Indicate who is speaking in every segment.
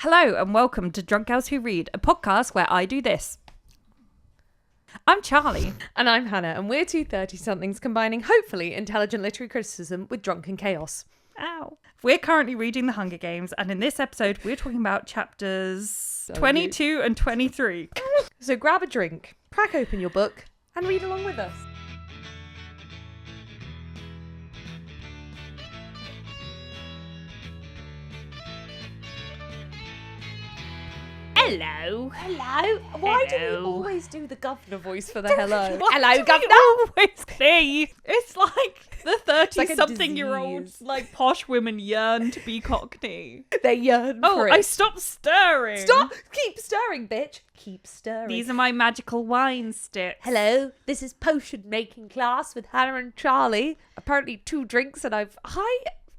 Speaker 1: Hello and welcome to Drunk Girls Who Read, a podcast where I do this. I'm Charlie.
Speaker 2: And I'm Hannah, and we're two 30-somethings combining, hopefully, intelligent literary criticism with drunken chaos.
Speaker 1: Ow. We're currently reading The Hunger Games, and in this episode, we're talking about chapters 22 and 23.
Speaker 2: So grab a drink, crack open your book, and read along with us.
Speaker 1: Hello.
Speaker 2: Hello. Why do we always do the governor voice for the hello?
Speaker 1: Why
Speaker 2: Hello,
Speaker 1: do
Speaker 2: governor.
Speaker 1: we always say? It's like the
Speaker 2: like a
Speaker 1: 30-something-year-old,
Speaker 2: disease.
Speaker 1: like posh women yearn to be Cockney.
Speaker 2: They yearn for it.
Speaker 1: I stopped stirring.
Speaker 2: Stop! Keep stirring, bitch. Keep stirring.
Speaker 1: These are my magical wine sticks.
Speaker 2: Hello, this is potion making class with Hannah and Charlie. Apparently 2 drinks, and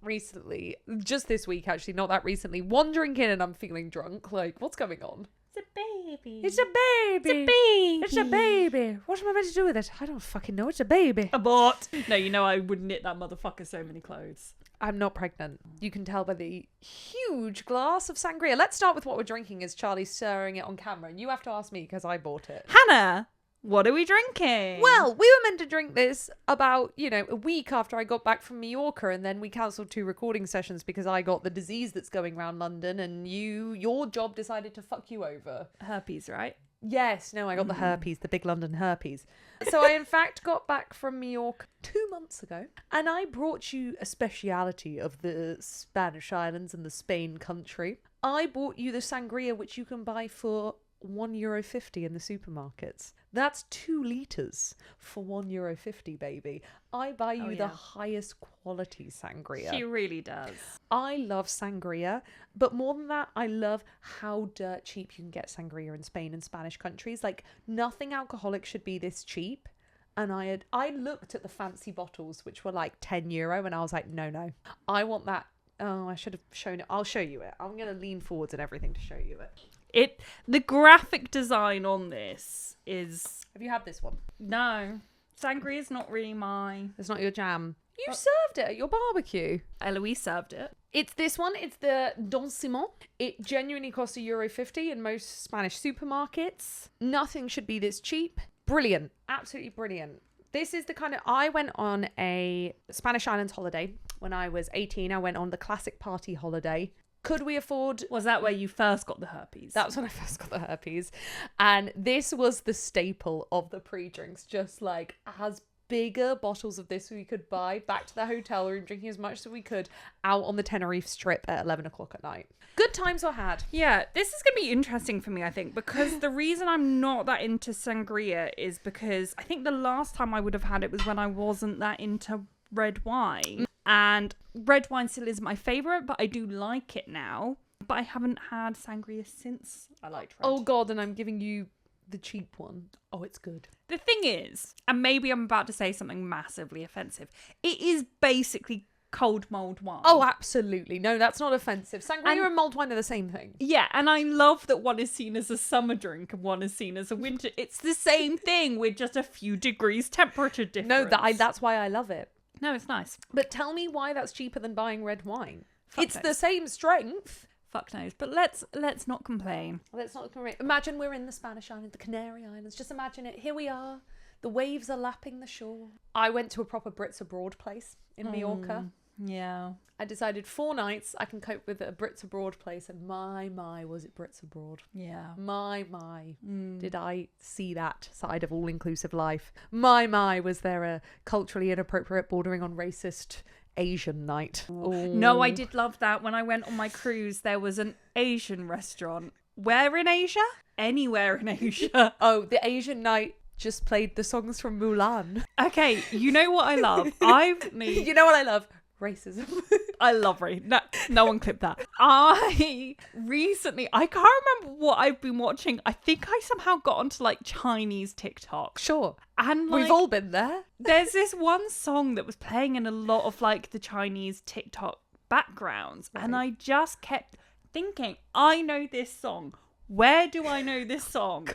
Speaker 2: recently, just this week actually, not that recently, 1 drink in and I'm feeling drunk. Like, what's going on?
Speaker 1: It's a baby.
Speaker 2: It's a baby.
Speaker 1: It's a baby.
Speaker 2: It's a baby. What am I meant to do with it? I don't fucking know. It's a baby.
Speaker 1: Abort. No, you know I would knit that motherfucker so many clothes.
Speaker 2: I'm not pregnant. You can tell by the huge glass of sangria. Let's start with what we're drinking as Charlie's stirring it on camera. And you have to ask me because I bought it.
Speaker 1: Hannah, what are we drinking?
Speaker 2: Well, we were meant to drink this about, a week after I got back from Mallorca, and then we cancelled 2 recording sessions because I got the disease that's going around London, and your job decided to fuck you over.
Speaker 1: herpes, right?
Speaker 2: Yes, no, I got the herpes, the big London herpes. So I, in fact, got back from Mallorca 2 months ago, and I brought you a speciality of the Spanish islands and the Spain country. I bought you the sangria, which you can buy for €1.50 in the supermarkets. That's 2 litres for €1.50, baby. I buy you the highest quality sangria.
Speaker 1: She really does.
Speaker 2: I love sangria, but more than that, I love how dirt cheap you can get sangria in Spain and Spanish countries. Like, nothing alcoholic should be this cheap. And I looked at the fancy bottles, which were like €10, and I was like, no, I want that. Oh, I should have shown it. I'll show you it. I'm going to lean forwards and everything to show you it.
Speaker 1: The graphic design on this is...
Speaker 2: Have you had this one?
Speaker 1: No. Sangria is not really my...
Speaker 2: It's not your jam. You served it at your barbecue.
Speaker 1: Eloise served it.
Speaker 2: It's this one. It's the Don Simon. It genuinely costs €1.50 in most Spanish supermarkets. Nothing should be this cheap. Brilliant. Absolutely brilliant. This is the kind of... I went on a Spanish Islands holiday when I was 18. I went on the classic party holiday. Could we afford...
Speaker 1: Was that where you first got the herpes?
Speaker 2: That was when I first got the herpes. And this was the staple of the pre-drinks. Just like as bigger bottles of this we could buy back to the hotel room, drinking as much as we could out on the Tenerife Strip at 11 o'clock at night. Good times were had.
Speaker 1: Yeah, this is going to be interesting for me, I think, because the reason I'm not that into sangria is because I think the last time I would have had it was when I wasn't that into red wine. And red wine still is my favourite, but I do like it now. But I haven't had sangria since I liked red.
Speaker 2: Oh God, and I'm giving you the cheap one. Oh, it's good.
Speaker 1: The thing is, and maybe I'm about to say something massively offensive, it is basically cold mulled wine.
Speaker 2: Oh, absolutely. No, that's not offensive. Sangria and mulled wine are the same thing.
Speaker 1: Yeah, and I love that one is seen as a summer drink and one is seen as a winter. It's the same thing with just a few degrees temperature difference.
Speaker 2: No, that's why I love it.
Speaker 1: No, it's nice.
Speaker 2: But tell me why that's cheaper than buying red wine.
Speaker 1: Fuck
Speaker 2: It's
Speaker 1: knows.
Speaker 2: the same strength.
Speaker 1: Fuck knows. But let's not complain.
Speaker 2: Let's not imagine we're in the Spanish island, the Canary Islands. Just imagine it. Here we are. The waves are lapping the shore. I went to a proper Brits Abroad place in Mallorca.
Speaker 1: Yeah.
Speaker 2: I decided 4 nights I can cope with a Brits Abroad place, and my, was it Brits Abroad?
Speaker 1: Yeah.
Speaker 2: My, did I see that side of all-inclusive life? My, was there a culturally inappropriate, bordering on racist Asian night?
Speaker 1: No, I did love that. When I went on my cruise, there was an Asian restaurant. Where in Asia? Anywhere in Asia.
Speaker 2: Oh, the Asian night just played the songs from Mulan.
Speaker 1: Okay, you know what I love?
Speaker 2: You know what I love? Racism.
Speaker 1: I love no one clipped that. I can't remember what I've been watching. I think I somehow got onto like Chinese TikTok.
Speaker 2: Sure.
Speaker 1: And like,
Speaker 2: we've all been there.
Speaker 1: There's this one song that was playing in a lot of like the Chinese TikTok backgrounds. Right. And I just kept thinking, I know this song. Where do I know this song?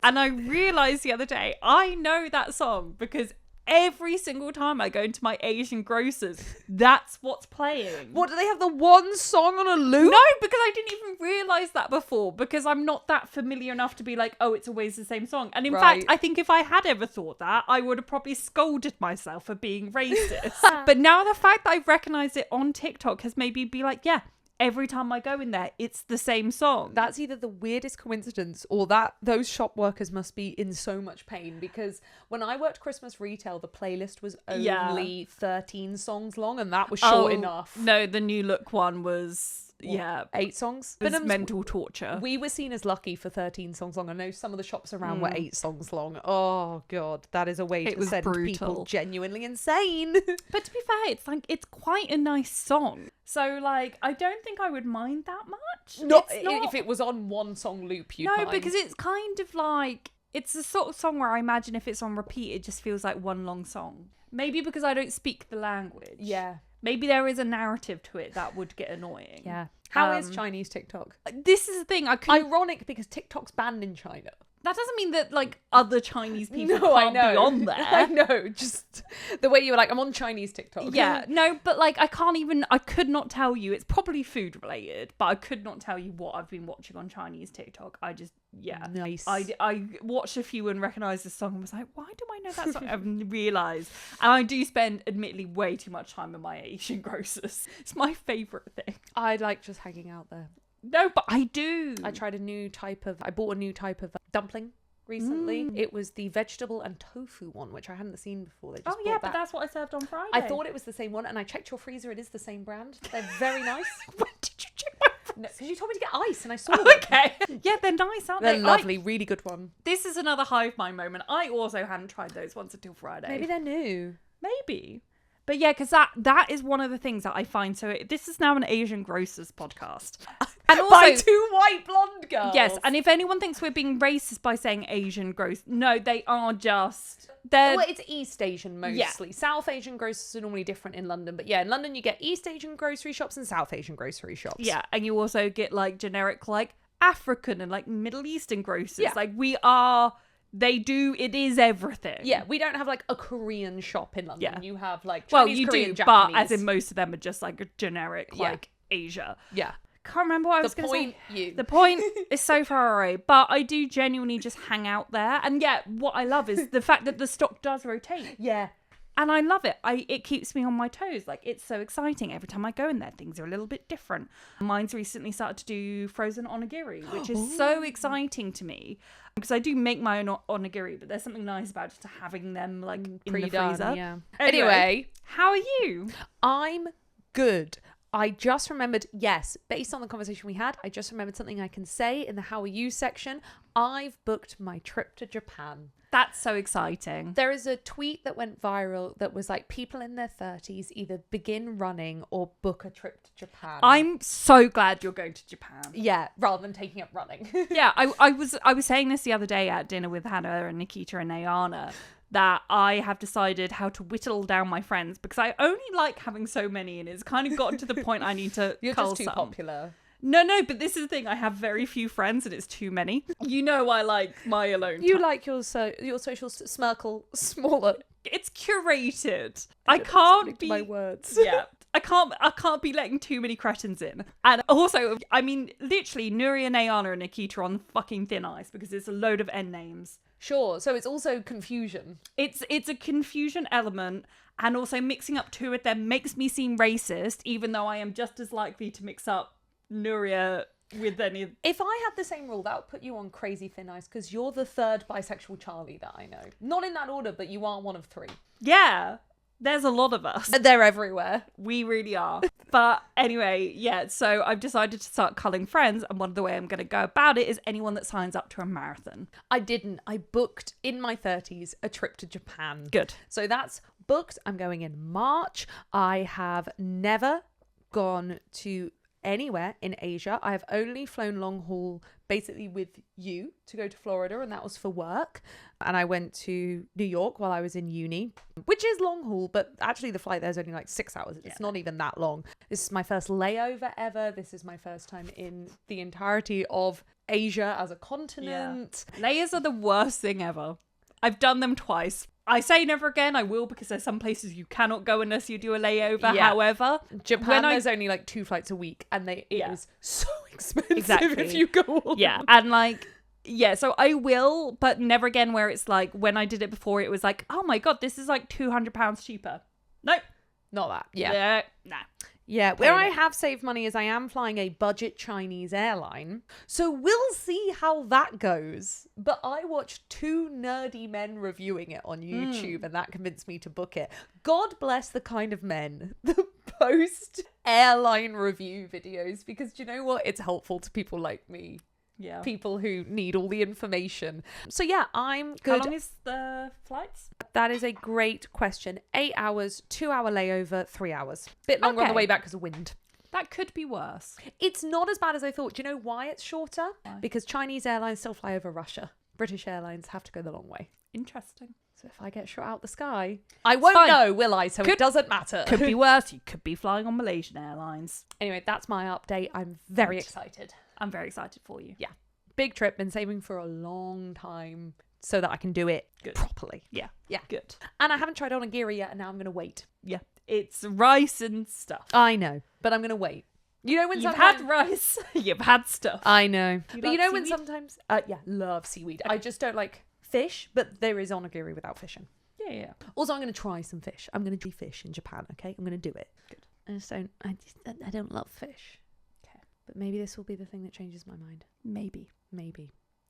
Speaker 1: And I realized the other day, I know that song because every single time I go into my Asian grocers, that's what's playing.
Speaker 2: What, do they have the one song on a loop?
Speaker 1: No, because I didn't even realise that before, because I'm not that familiar enough to be like, oh, it's always the same song. And in fact, I think if I had ever thought that, I would have probably scolded myself for being racist. But now the fact that I've recognised it on TikTok has made me be like, yeah, every time I go in there, it's the same song.
Speaker 2: That's either the weirdest coincidence or that those shop workers must be in so much pain, because when I worked Christmas retail, the playlist was only 13 songs long, and that was short enough.
Speaker 1: No, the New Look one was...
Speaker 2: 8 songs.
Speaker 1: It was mental torture.
Speaker 2: We were seen as lucky for 13 songs long. I know some of the shops around were 8 songs long. Oh god, that is a way to send people genuinely insane.
Speaker 1: But to be fair, it's quite a nice song. So like, I don't think I would mind that much.
Speaker 2: Not if it was on one song loop. You'd mind.
Speaker 1: Because it's kind of like, it's the sort of song where I imagine if it's on repeat, it just feels like one long song. Maybe because I don't speak the language.
Speaker 2: Yeah.
Speaker 1: Maybe there is a narrative to it that would get annoying.
Speaker 2: Yeah. How is Chinese TikTok?
Speaker 1: This is the thing.
Speaker 2: Ironic, because TikTok's banned in China.
Speaker 1: That doesn't mean that like other Chinese people can't be on there.
Speaker 2: I know. Just the way you were like, I'm on Chinese TikTok.
Speaker 1: Yeah. No, but like I could not tell you. It's probably food related, but I could not tell you what I've been watching on Chinese TikTok.
Speaker 2: Nice.
Speaker 1: I watched a few and recognised the song and was like, why do I know that song? I've realised. And I do spend admittedly way too much time in my Asian grocers. It's my favourite thing.
Speaker 2: I like just hanging out there.
Speaker 1: No, but I do.
Speaker 2: I bought a new type of dumpling recently. It was the vegetable and tofu one, which I hadn't seen before. They just
Speaker 1: but that's what I served on Friday.
Speaker 2: I thought it was the same one, and I checked your freezer. It is the same brand. They're very nice.
Speaker 1: When did you check my freezer?
Speaker 2: No, because you told me to get ice, and I saw them.
Speaker 1: Okay. Yeah, they're nice, aren't they?
Speaker 2: They're lovely, really good one.
Speaker 1: This is another hive mind moment. I also hadn't tried those ones until Friday.
Speaker 2: Maybe they're new.
Speaker 1: Maybe. But yeah, because that is one of the things that I find. So this is now an Asian grocers podcast. And also,
Speaker 2: by 2 white blonde girls.
Speaker 1: Yes, and if anyone thinks we're being racist by saying Asian groceries, no, they are just...
Speaker 2: Well, it's East Asian mostly. Yeah. South Asian grocers are normally different in London. But yeah, in London you get East Asian grocery shops and South Asian grocery shops.
Speaker 1: Yeah, and you also get like generic like African and like Middle Eastern grocers.
Speaker 2: Yeah.
Speaker 1: Like it is everything.
Speaker 2: Yeah, we don't have like a Korean shop in London. Yeah. You have like
Speaker 1: Chinese,
Speaker 2: you
Speaker 1: Korean,
Speaker 2: do, Japanese.
Speaker 1: But as in most of them are just like a generic like Asia.
Speaker 2: Yeah.
Speaker 1: Can't remember what I was going to say.
Speaker 2: The
Speaker 1: The point is so far away, but I do genuinely just hang out there. And yeah, what I love is the fact that the stock does rotate.
Speaker 2: Yeah.
Speaker 1: And I love it. It keeps me on my toes. Like, it's so exciting. Every time I go in there, things are a little bit different. Mine's recently started to do frozen onigiri, which is so exciting to me. Because I do make my own onigiri, but there's something nice about just having them, like, in the freezer.
Speaker 2: Yeah.
Speaker 1: Anyway, how are you?
Speaker 2: I'm good. I just remembered, yes, based on the conversation we had, I just remembered something I can say in the How Are You section. I've booked my trip to Japan.
Speaker 1: That's so exciting.
Speaker 2: There is a tweet that went viral that was like, people in their 30s either begin running or book a trip to Japan.
Speaker 1: I'm so glad you're going to Japan.
Speaker 2: Yeah, rather than taking up running.
Speaker 1: Yeah, I was saying this the other day at dinner with Hannah and Nikita and Ayana, that I have decided how to whittle down my friends because I only like having so many, and it's kind of gotten to the point I need to
Speaker 2: You're
Speaker 1: cull
Speaker 2: just too
Speaker 1: some.
Speaker 2: popular.
Speaker 1: No, but this is the thing. I have very few friends and it's too many. You know I like my alone time.
Speaker 2: You like your social smirkle smaller.
Speaker 1: It's curated. I can't be...
Speaker 2: my words.
Speaker 1: Yeah. I can't be letting too many cretins in. And also, I mean, literally, Nuri and Ayana and Nikita are on fucking thin ice because it's a load of N names.
Speaker 2: Sure, so it's also confusion.
Speaker 1: It's a confusion element, and also mixing up two of them makes me seem racist, even though I am just as likely to mix up Nuria with any of...
Speaker 2: If I had the same rule, that would put you on crazy thin ice, because you're the third bisexual Charlie that I know. Not in that order, but you are one of 3.
Speaker 1: Yeah, there's a lot of us.
Speaker 2: They're everywhere.
Speaker 1: We really are. But anyway, yeah, so I've decided to start culling friends, and one of the way I'm going to go about it is anyone that signs up to a marathon.
Speaker 2: I didn't. I booked in my 30s a trip to Japan.
Speaker 1: Good.
Speaker 2: So that's booked. I'm going in March. I have never gone to anywhere in Asia. I have only flown long haul basically with you to go to Florida, and that was for work. And I went to New York while I was in uni, which is long haul, but actually the flight there's only like 6 hours. It's not even that long. This is my first layover ever. This is my first time in the entirety of Asia as a continent.
Speaker 1: Yeah. Layers are the worst thing ever. I've done them twice. I say never again. I will, because there's some places you cannot go unless you do a layover.
Speaker 2: Yeah.
Speaker 1: However,
Speaker 2: Japan, there's only like 2 flights a week, and it is so expensive
Speaker 1: Exactly.
Speaker 2: if you go all
Speaker 1: yeah, and like, yeah, so I will, but never again where it's like, when I did it before, it was like, oh my God, this is like £200 cheaper. Nope.
Speaker 2: Not that. Yeah.
Speaker 1: Nah.
Speaker 2: Yeah, where I have saved money is I am flying a budget Chinese airline. So we'll see how that goes. But I watched 2 nerdy men reviewing it on YouTube and that convinced me to book it. God bless the kind of men that post airline review videos, because do you know what? It's helpful to people like me.
Speaker 1: Yeah.
Speaker 2: People who need all the information. So yeah, I'm good.
Speaker 1: How long is the flights?
Speaker 2: That is a great question. 8 hours, 2-hour layover, 3 hours. Bit longer on the way back because of wind.
Speaker 1: That could be worse.
Speaker 2: It's not as bad as I thought. Do you know why it's shorter?
Speaker 1: Why?
Speaker 2: Because Chinese airlines still fly over Russia. British airlines have to go the long way.
Speaker 1: Interesting.
Speaker 2: So if I get shot out the sky, I won't
Speaker 1: fine.
Speaker 2: know, will I? So it doesn't matter.
Speaker 1: Could be worse. You could be flying on Malaysian Airlines.
Speaker 2: Anyway, that's my update. I'm very excited.
Speaker 1: I'm very excited for you.
Speaker 2: Yeah. Big trip. Been saving for a long time so that I can do it properly.
Speaker 1: Yeah.
Speaker 2: Yeah.
Speaker 1: Good.
Speaker 2: And I haven't tried on a gear yet, and now I'm going to wait.
Speaker 1: Yeah. It's rice and stuff.
Speaker 2: I know, but I'm going to wait. You know when
Speaker 1: You've
Speaker 2: sometimes...
Speaker 1: had rice. You've had stuff.
Speaker 2: I know. But
Speaker 1: like
Speaker 2: you know when
Speaker 1: seaweed?
Speaker 2: sometimes... yeah, love seaweed. I just don't like fish, but there is onigiri without fishing.
Speaker 1: Yeah.
Speaker 2: Also, I'm going to try some fish. I'm going to do fish in Japan, okay? I'm going to do it.
Speaker 1: Good.
Speaker 2: I don't love fish.
Speaker 1: Okay.
Speaker 2: But maybe this will be the thing that changes my mind.
Speaker 1: Maybe.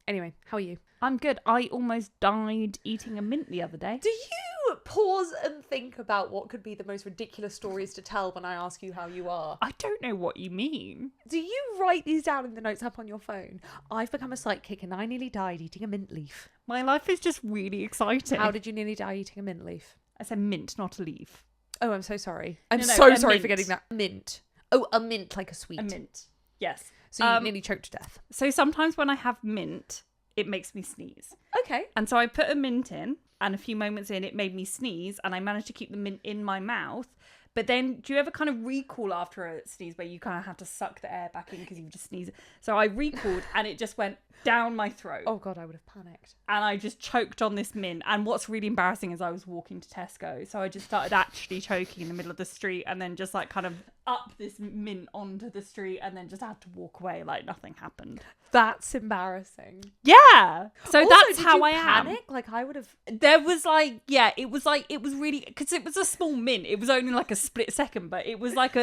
Speaker 2: Anyway, how are you?
Speaker 1: I'm good. I almost died eating a mint the other day.
Speaker 2: Do you pause and think about what could be the most ridiculous stories to tell when I ask you how you are?
Speaker 1: I don't know what you mean.
Speaker 2: Do you write these down in the notes app on your phone? I've become a psychic and I nearly died eating a mint leaf.
Speaker 1: My life is just really exciting.
Speaker 2: How did you nearly die eating a mint leaf?
Speaker 1: I said mint, not a leaf.
Speaker 2: Oh, I'm so sorry. I'm
Speaker 1: No,
Speaker 2: so
Speaker 1: a
Speaker 2: sorry
Speaker 1: mint.
Speaker 2: for getting that. Mint. Oh, a mint, like a sweet.
Speaker 1: A mint. Yes.
Speaker 2: So you nearly choked to death.
Speaker 1: So sometimes when I have mint, it makes me sneeze.
Speaker 2: Okay.
Speaker 1: And so I put a mint in, and a few moments in, it made me sneeze, and I managed to keep the mint in my mouth. But then, do you ever kind of recall after a sneeze where you kind of have to suck the air back in because you just sneeze? So I recalled, and it just went down my throat.
Speaker 2: Oh, God, I would have panicked.
Speaker 1: And I just choked on this mint. And what's really embarrassing is I was walking to Tesco. So I just started actually choking in the middle of the street and then just like kind of up this mint onto the street and then just had to walk away like nothing happened.
Speaker 2: That's embarrassing.
Speaker 1: Yeah. So
Speaker 2: Also,
Speaker 1: that's
Speaker 2: did
Speaker 1: how
Speaker 2: you
Speaker 1: I am.
Speaker 2: panic? Like, I would have...
Speaker 1: There was like, yeah, it was really, because it was a small mint. It was only like a split second, but it was like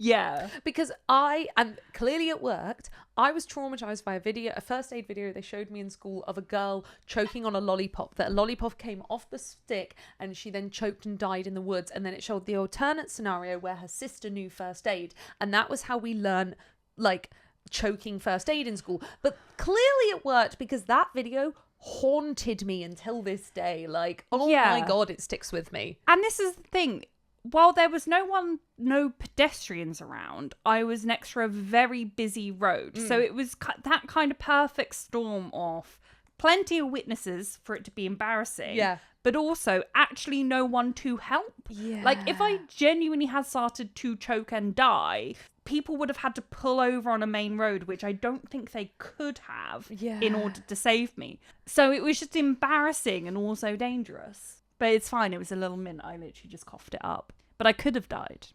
Speaker 1: yeah.
Speaker 2: Because and clearly it worked, I was traumatized by a first aid video they showed me in school of a girl choking on a lollipop, that a lollipop came off the stick and she then choked and died in the woods. And then it showed the alternate scenario where her sister knew first aid. And that was how we learn, like, choking first aid in school. But clearly it worked because that video haunted me until this day. Like, oh my God, it sticks with me.
Speaker 1: And this is the thing. While there was no pedestrians around, I was next to a very busy road. So it was that kind of perfect storm of plenty of witnesses for it to be embarrassing.
Speaker 2: Yeah.
Speaker 1: But also actually no one to help.
Speaker 2: Yeah.
Speaker 1: Like if I genuinely had started to choke and die, people would have had to pull over on a main road, which I don't think they could have in order to save me. So it was just embarrassing and also dangerous. But it's fine. It was a little mint. I literally just coughed it up. But I could have died.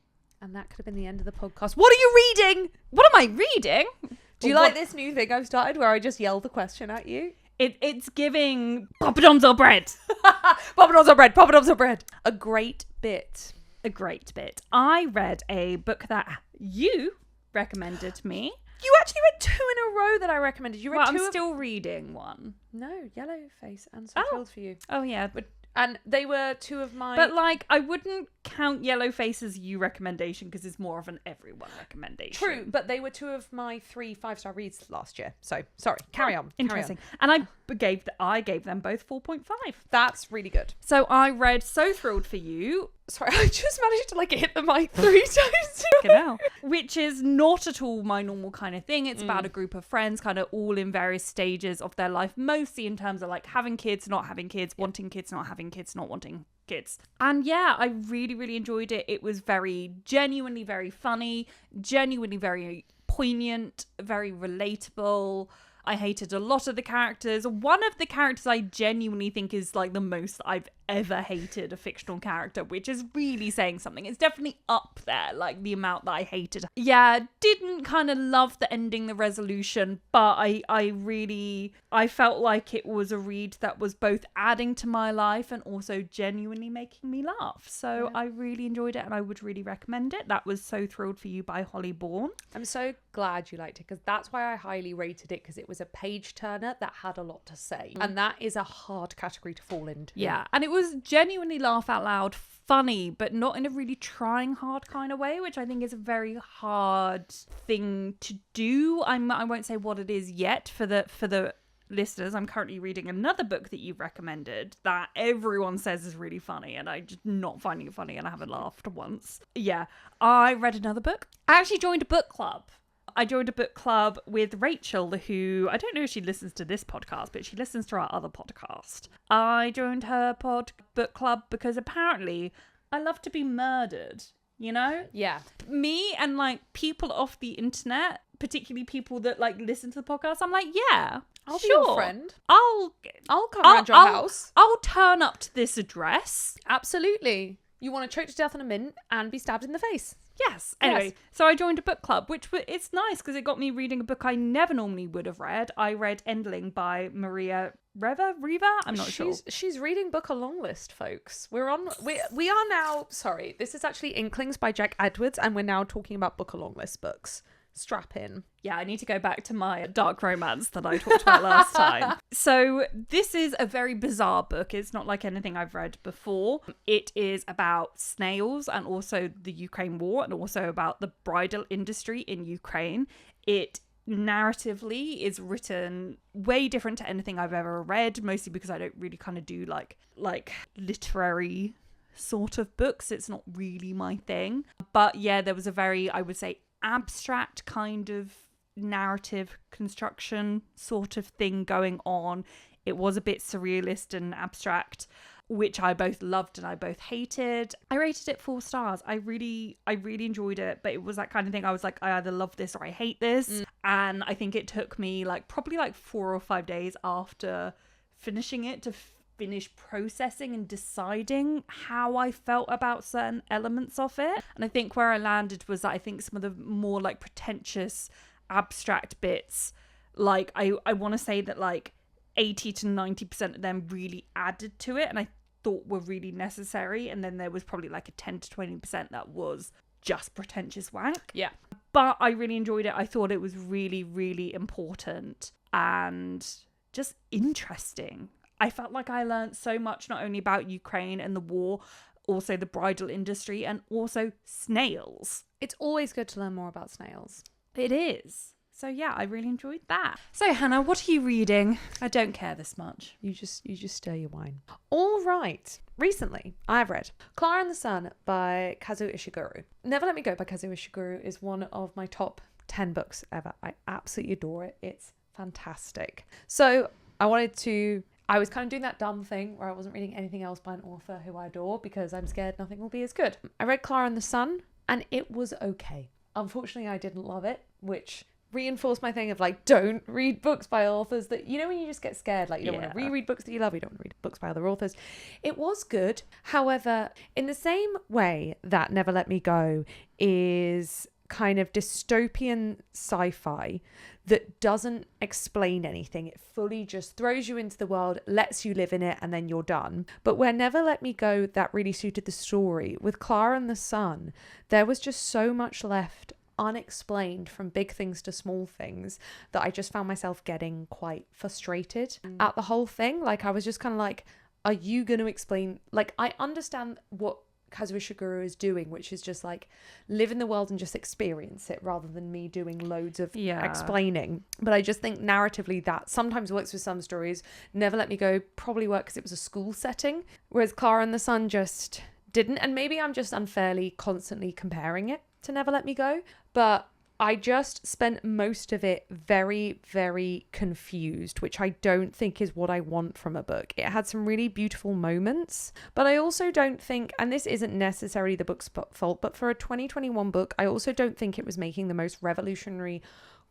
Speaker 2: And that could have been the end of the podcast. What are you reading?
Speaker 1: What am I reading?
Speaker 2: Do you like this new thing I've started where I just yell the question at you?
Speaker 1: It's giving poppadoms or bread.
Speaker 2: Poppadoms or bread. Poppadoms or bread. A great bit.
Speaker 1: A great bit. I read a book that you recommended to me.
Speaker 2: You actually read 2 in a row that I recommended. You read
Speaker 1: Well,
Speaker 2: 2
Speaker 1: I'm still reading one.
Speaker 2: No, Yellow Face and So Thrilled for You.
Speaker 1: Oh, yeah. But
Speaker 2: And they were 2 of my...
Speaker 1: But, like, I wouldn't count Yellow Face as you recommendation because it's more of an everyone recommendation.
Speaker 2: True, but they were 2 of my 3 5-star reads last year. So, sorry. Carry on.
Speaker 1: Interesting. And I gave them both 4.5.
Speaker 2: That's really good.
Speaker 1: So I read So Thrilled for You.
Speaker 2: Sorry, I just managed to, like, hit the mic 3 times.
Speaker 1: Which is not at all my normal kind of thing. It's about a group of friends kind of all in various stages of their life, mostly in terms of like having kids, not having kids, wanting kids, not having kids, not wanting kids. And yeah, I really, really enjoyed it. It was genuinely very funny, genuinely very poignant, very relatable. I hated a lot of the characters. One of the characters I genuinely think is like the most I've ever hated a fictional character, which is really saying something. It's definitely up there, like the amount that I hated. Yeah, didn't kind of love the ending, the resolution, but I felt like it was a read that was both adding to my life and also genuinely making me laugh. So I really enjoyed it and I would really recommend it. That was So Thrilled for You by Holly Bourne.
Speaker 2: I'm so glad you liked it, because that's why I highly rated it, because it was a page turner that had a lot to say. And that is a hard category to fall into.
Speaker 1: Yeah, and it was genuinely laugh out loud funny, but not in a really trying hard kind of way, which I think is a very hard thing to do. I won't say what it is yet for the listeners. I'm currently reading another book that you've recommended that everyone says is really funny, and I'm just not finding it funny, and I haven't laughed once. Yeah, I read another book. I actually joined a book club. I joined a book club with Rachel, who, I don't know if she listens to this podcast, but she listens to our other podcast. I joined her book club because apparently I love to be murdered, you know?
Speaker 2: Yeah.
Speaker 1: Me and like people off the internet, particularly people that like listen to the podcast, I'm like, yeah,
Speaker 2: I'll be
Speaker 1: sure.
Speaker 2: your friend.
Speaker 1: I'll
Speaker 2: come around your house.
Speaker 1: I'll turn up to this address.
Speaker 2: Absolutely. You want to choke to death in a minute and be stabbed in the face.
Speaker 1: Yes. Anyway, so I joined a book club, which it's nice because it got me reading a book I never normally would have read. I read Endling by Maria Reva. I'm not sure.
Speaker 2: She's reading book along list, folks. We are now. Sorry, this is actually Inklings by Jack Edwards, and we're now talking about book along list books. Strap in.
Speaker 1: Yeah, I need to go back to my dark romance that I talked about last time. So this is a very bizarre book. It's not like anything I've read before. It is about snails and also the Ukraine war, and also about the bridal industry in Ukraine. It narratively is written way different to anything I've ever read, mostly because I don't really kind of do like literary sort of books. It's not really my thing. But yeah, there was a very, I would say, abstract kind of narrative construction sort of thing going on. It was a bit surrealist and abstract, which I both loved and I both hated. I rated it 4 stars. I really enjoyed it, but it was that kind of thing. I was like, I either love this or I hate this. And I think it took me probably 4 or 5 days after finishing it to finish processing and deciding how I felt about certain elements of it. And I think where I landed was that I think some of the more pretentious abstract bits, I want to say that 80 to 90% of them really added to it and I thought were really necessary, and then there was probably a 10 to 20% that was just pretentious wank.
Speaker 2: Yeah.
Speaker 1: But I really enjoyed it. I thought it was really, really important and just interesting. I felt like I learned so much, not only about Ukraine and the war, also the bridal industry and also snails.
Speaker 2: It's always good to learn more about snails.
Speaker 1: It is. So yeah, I really enjoyed that. So Hannah, what are you reading? I don't care this much.
Speaker 2: You just stir your wine. All right. Recently, I've read Clara and the Sun by Kazuo Ishiguro. Never Let Me Go by Kazuo Ishiguro is one of my top 10 books ever. I absolutely adore it. It's fantastic. So I was kind of doing that dumb thing where I wasn't reading anything else by an author who I adore because I'm scared nothing will be as good. I read Clara and the Sun and it was okay. Unfortunately, I didn't love it, which reinforced my thing of don't read books by authors that, when you just get scared, you don't want to reread books that you love, you don't want to read books by other authors. It was good. However, in the same way that Never Let Me Go is kind of dystopian sci-fi that doesn't explain anything. It fully just throws you into the world, lets you live in it, and then you're done. But where Never Let Me Go, that really suited the story. With Clara and the Sun, there was just so much left unexplained, from big things to small things, that I just found myself getting quite frustrated at the whole thing. I was just kind of are you going to explain? I understand what Kazuo Ishiguro is doing, which is just live in the world and just experience it rather than me doing loads of explaining. But I just think narratively that sometimes works with some stories. Never Let Me Go probably worked because it was a school setting, whereas Clara and the Sun just didn't. And maybe I'm just unfairly constantly comparing it to Never Let Me Go, but I just spent most of it very, very confused, which I don't think is what I want from a book. It had some really beautiful moments, but I also don't think, and this isn't necessarily the book's fault, but for a 2021 book, I also don't think it was making the most revolutionary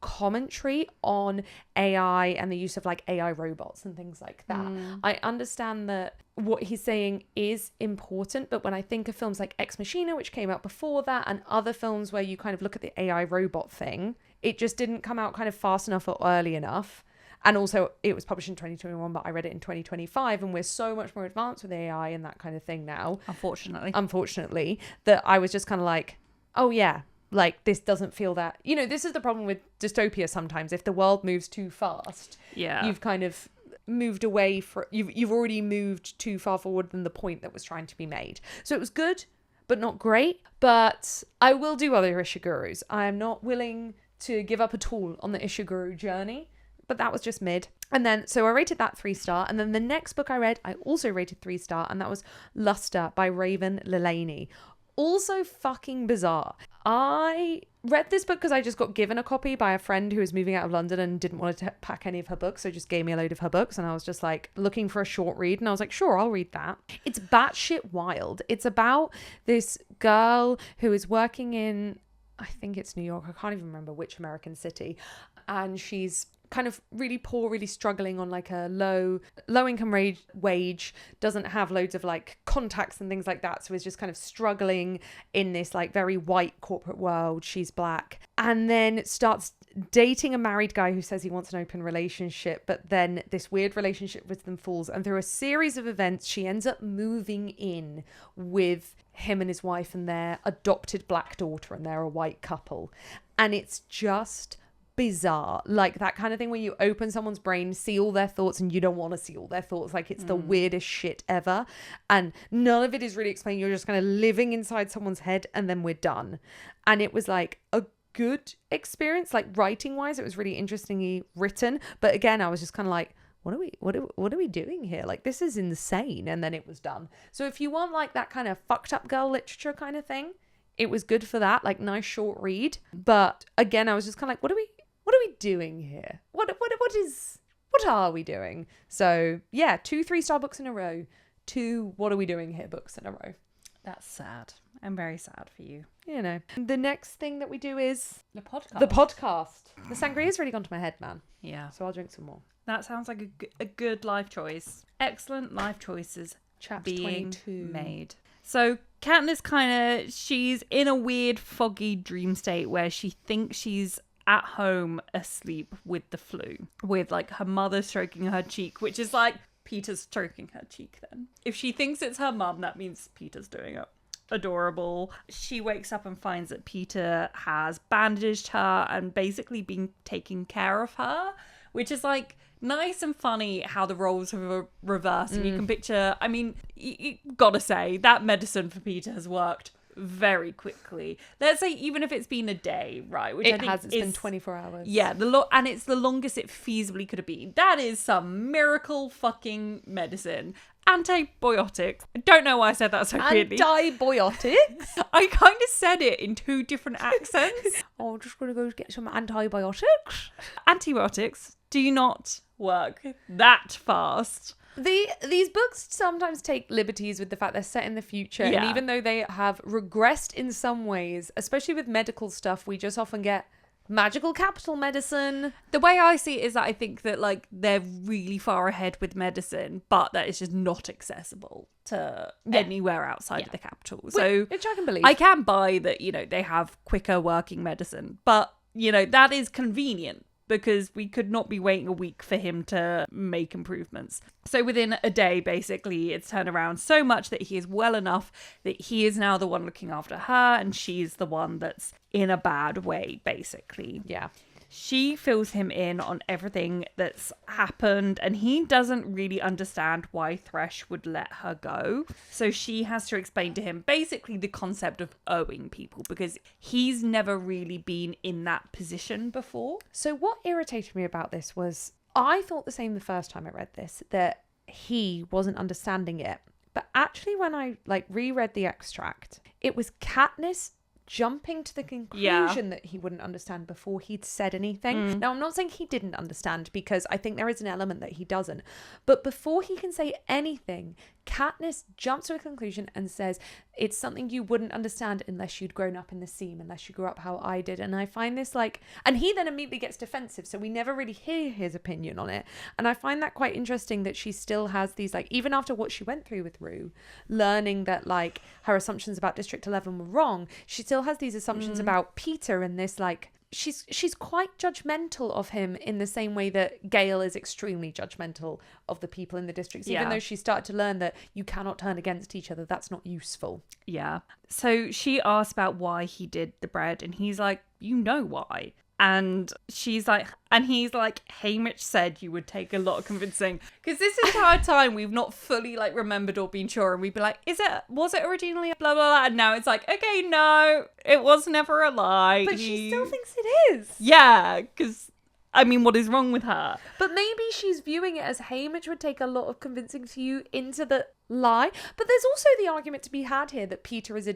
Speaker 2: commentary on AI and the use of like AI robots and things like that. I understand that what he's saying is important, but when I think of films like Ex Machina, which came out before that, and other films where you kind of look at the AI robot thing, it just didn't come out kind of fast enough or early enough. And also, it was published in 2021, but I read it in 2025, and we're so much more advanced with AI and that kind of thing now. Unfortunately, that I was just kind of like, oh yeah, like this doesn't feel that, you know, this is the problem with dystopia sometimes. If the world moves too fast, you've kind of moved away from, you've already moved too far forward than the point that was trying to be made. So it was good, but not great. But I will do other Ishigurus. I am not willing to give up at all on the Ishiguro journey. But that was just mid. And then, so I rated that 3-star. And then the next book I read, I also rated 3-star. And that was Luster by Raven Lelaney. Also fucking bizarre. I read this book because I just got given a copy by a friend who was moving out of London and didn't want to pack any of her books. So just gave me a load of her books. And I was just like looking for a short read. And I was like, sure, I'll read that. It's batshit wild. It's about this girl who is working in, I think it's New York. I can't even remember which American city. And she's kind of really poor, really struggling on like a low income wage, doesn't have loads of like contacts and things like that, so is just kind of struggling in this like very white corporate world. She's black, and then starts dating a married guy who says he wants an open relationship, but then this weird relationship with them falls, and through a series of events she ends up moving in with him and his wife and their adopted black daughter, and they're a white couple. And it's just bizarre, like that kind of thing where you open someone's brain, see all their thoughts, and you don't want to see all their thoughts. Like it's the weirdest shit ever, and none of it is really explained. You're just kind of living inside someone's head, and then we're done. And it was like a good experience, like writing wise it was really interestingly written, but again I was just kind of like, what are we doing here? Like this is insane. And then it was done. So if you want like that kind of fucked up girl literature kind of thing, it was good for that, like nice short read. But again I was just kind of like, what are we doing here? What are we doing? So yeah, 2 3-star books in a row, 2 what are we doing here books in a row.
Speaker 1: That's sad. I'm very sad for you.
Speaker 2: You know. The next thing that we do is
Speaker 1: the
Speaker 2: podcast. The sangria's really gone to my head, man.
Speaker 1: Yeah.
Speaker 2: So I'll drink some more.
Speaker 1: That sounds like a good life choice. Excellent life choices
Speaker 2: Chapter
Speaker 1: being
Speaker 2: 22.
Speaker 1: made. So Katniss she's in a weird foggy dream state where she thinks she's at home asleep with the flu, with like her mother stroking her cheek, which is like Peeta's stroking her cheek then. If she thinks it's her mum, that means Peeta's doing it. Adorable. She wakes up and finds that Peeta has bandaged her and basically been taking care of her, which is like nice and funny how the roles have reversed. And you can picture, I mean, you gotta say that medicine for Peeta has worked very quickly. Let's say even if it's been a day, right? Which
Speaker 2: It's been 24 hours.
Speaker 1: Yeah, and it's the longest it feasibly could have been. That is some miracle fucking medicine. Antibiotics. I don't know why I said that so weirdly.
Speaker 2: Antibiotics?
Speaker 1: I kind of said it in 2 different accents.
Speaker 2: I'm just gonna go get some antibiotics.
Speaker 1: Antibiotics do not work that fast.
Speaker 2: These books sometimes take liberties with the fact they're set in the future, and even though they have regressed in some ways, especially with medical stuff, we just often get magical capital medicine.
Speaker 1: The way I see it is that I think that like they're really far ahead with medicine, but that it's just not accessible to anywhere outside of the capital. So
Speaker 2: which I can believe.
Speaker 1: I can buy that, you know, they have quicker working medicine, but you know, that is convenient, because we could not be waiting a week for him to make improvements. So within a day, basically, it's turned around so much that he is well enough that he is now the one looking after her, and she's the one that's in a bad way, basically.
Speaker 2: Yeah.
Speaker 1: She fills him in on everything that's happened, and he doesn't really understand why Thresh would let her go. So she has to explain to him basically the concept of owing people, because he's never really been in that position before.
Speaker 2: So what irritated me about this was, I thought the same the first time I read this, that he wasn't understanding it. But actually when I like reread the extract, it was Katniss jumping to the conclusion that he wouldn't understand before he'd said anything. Now, I'm not saying he didn't understand, because I think there is an element that he doesn't. But before he can say anything, Katniss jumps to a conclusion and says, it's something you wouldn't understand unless you'd grown up in the seam, unless you grew up how I did. And I find this like, and he then immediately gets defensive, so we never really hear his opinion on it. And I find that quite interesting, that she still has these, like, even after what she went through with Rue, learning that like her assumptions about District 11 were wrong, she still has these assumptions about Peeta, and this like, she's quite judgmental of him in the same way that Gale is extremely judgmental of the people in the districts, even though she started to learn that you cannot turn against each other. That's not useful.
Speaker 1: Yeah. So she asked about why he did the bread, and he's like, you know why. And she's like, and he's like, Haymitch said you would take a lot of convincing. Because this entire time we've not fully like remembered or been sure, and we'd be like, was it originally a blah blah blah? And now it's like, okay, no, it was never a lie.
Speaker 2: But she still thinks it is.
Speaker 1: Yeah, because I mean, what is wrong with her?
Speaker 2: But maybe she's viewing it as Haymitch would take a lot of convincing to you into the lie. But there's also the argument to be had here that Peeta is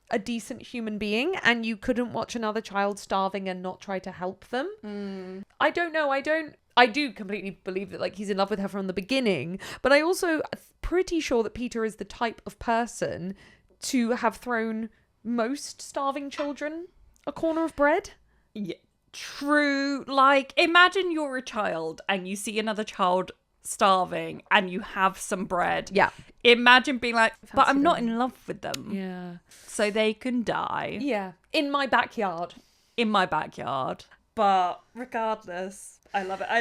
Speaker 2: a decent human being, and you couldn't watch another child starving and not try to help them. I don't know. I do completely believe that like he's in love with her from the beginning, but I also pretty sure that Peeta is the type of person to have thrown most starving children a corner of bread.
Speaker 1: Yeah, true. Like, imagine you're a child and you see another child starving and you have some bread.
Speaker 2: Yeah.
Speaker 1: Imagine being like, but I'm not in love with them.
Speaker 2: Yeah.
Speaker 1: So they can die.
Speaker 2: Yeah. In my backyard.
Speaker 1: In my backyard. But regardless, I love it. I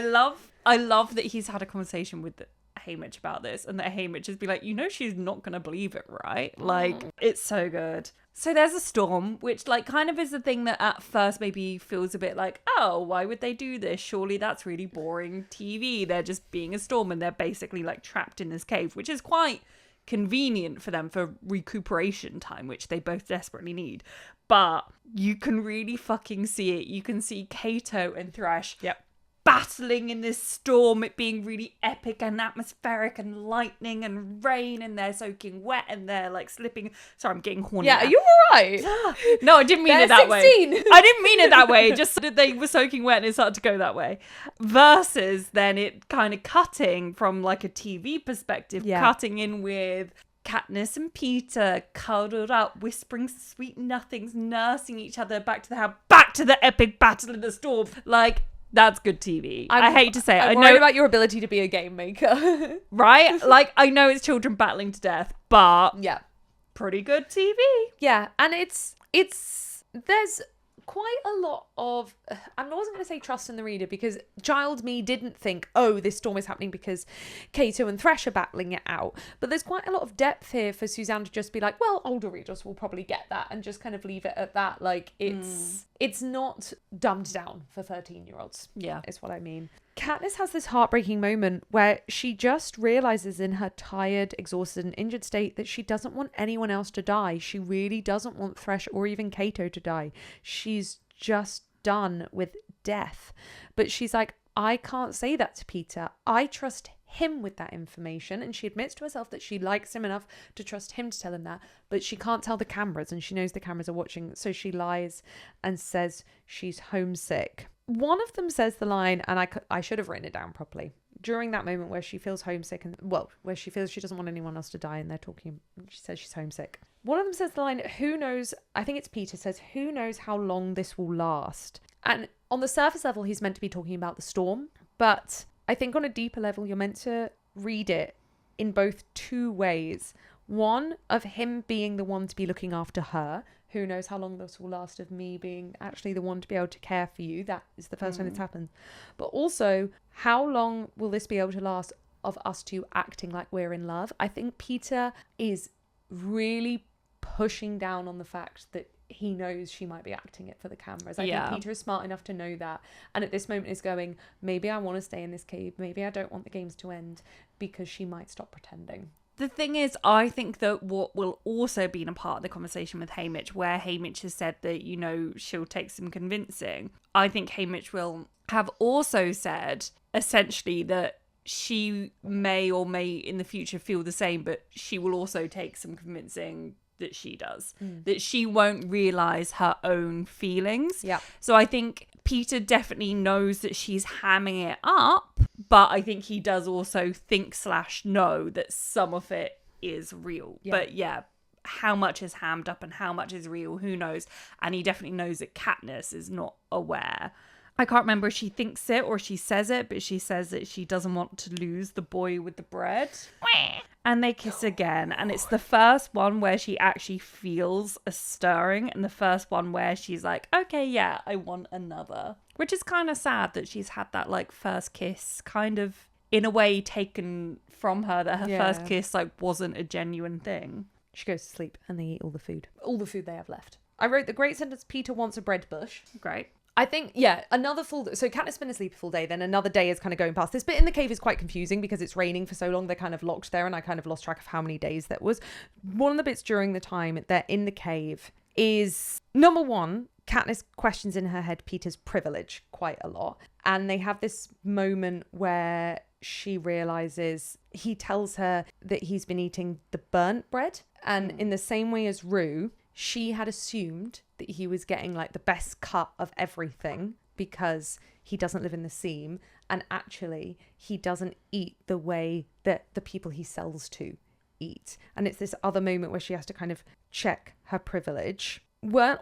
Speaker 1: love that he's had a conversation with Haymitch about this, and that Haymitch has been like, you know, she's not going to believe it, right? Like, it's so good. So there's a storm, which like kind of is the thing that at first maybe feels a bit like, oh, why would they do this? Surely that's really boring TV. They're just being a storm, and they're basically like trapped in this cave, which is quite convenient for them for recuperation time, which they both desperately need. But you can really fucking see it. You can see Kato and Thresh battling in this storm, it being really epic and atmospheric, and lightning and rain, and they're soaking wet and they're like slipping. Sorry, I'm getting horny.
Speaker 2: Yeah,
Speaker 1: now.
Speaker 2: are you alright?
Speaker 1: No, I didn't mean it that
Speaker 2: 16.
Speaker 1: way. I didn't mean it that way. Just that they were soaking wet and it started to go that way. Versus then it kind of cutting from like a TV perspective, cutting in with Katniss and Peeta cuddled up, whispering sweet nothings, nursing each other back to the house, back to the epic battle in the storm. Like, that's good TV. I hate to say it.
Speaker 2: I'm worried about your ability to be a game maker.
Speaker 1: Right? Like, I know it's children battling to death, but
Speaker 2: yeah,
Speaker 1: pretty good TV.
Speaker 2: Yeah, and it's there's quite a lot of, I wasn't going to say trust in the reader, because child me didn't think, oh, this storm is happening because Kato and Thresh are battling it out. But there's quite a lot of depth here for Suzanne to just be like, well, older readers will probably get that, and just kind of leave it at that. Like, it's not dumbed down for 13-year-olds.
Speaker 1: Yeah.
Speaker 2: Is what I mean. Katniss has this heartbreaking moment where she just realizes in her tired, exhausted and injured state that she doesn't want anyone else to die. She really doesn't want Thresh or even Kato to die. She's just done with death. But she's like, I can't say that to Peeta. I trust him with that information. And she admits to herself that she likes him enough to trust him to tell him that. But she can't tell the cameras, and she knows the cameras are watching. So she lies and says she's homesick. One of them says the line, and I should have written it down properly. During that moment where she feels homesick, and where she feels she doesn't want anyone else to die, and they're talking, she says she's homesick. One of them says the line, who knows, I think it's Peeta, says, who knows how long this will last? And on the surface level, he's meant to be talking about the storm, but I think on a deeper level, you're meant to read it in both two ways. One, of him being the one to be looking after her. Who knows how long this will last, of me being actually the one to be able to care for you. That is the first time it's happened. But also, how long will this be able to last of us two acting like we're in love? I think Peeta is really pushing down on the fact that he knows she might be acting it for the cameras. I think Peeta is smart enough to know that. And at this moment is going, maybe I want to stay in this cave. Maybe I don't want the games to end, because she might stop pretending.
Speaker 1: The thing is, I think that what will also be a part of the conversation with Haymitch, where Haymitch has said that, you know, she'll take some convincing. I think Haymitch will have also said, essentially, that she may or may in the future feel the same, but she will also take some convincing that she does, that she won't realise her own feelings.
Speaker 2: Yeah.
Speaker 1: So I think Peeta definitely knows that she's hamming it up, but I think he does also think / know that some of it is real.
Speaker 2: Yeah.
Speaker 1: But yeah, how much is hammed up and how much is real, who knows? And he definitely knows that Katniss is not aware. I can't remember if she thinks it or she says it, but she says that she doesn't want to lose the boy with the bread. And they kiss again. And it's the first one where she actually feels a stirring, and the first one where she's like, okay, yeah, I want another. Which is kind of sad that she's had that like first kiss kind of in a way taken from her, that her first kiss like wasn't a genuine thing.
Speaker 2: She goes to sleep and they eat all the food they have left. I wrote the great sentence, Peeta wants a bread bush.
Speaker 1: Great.
Speaker 2: I think, another full... So Katniss been asleep a full day, then another day is kind of going past. This bit in the cave is quite confusing because it's raining for so long. They're kind of locked there and I kind of lost track of how many days that was. One of the bits during the time they're in the cave is, number one, Katniss questions in her head Peeta's privilege quite a lot. And they have this moment where she realises he tells her that he's been eating the burnt bread. And in the same way as Rue, she had assumed that he was getting like the best cut of everything because he doesn't live in the seam, and actually he doesn't eat the way that the people he sells to eat. And it's this other moment where she has to kind of check her privilege.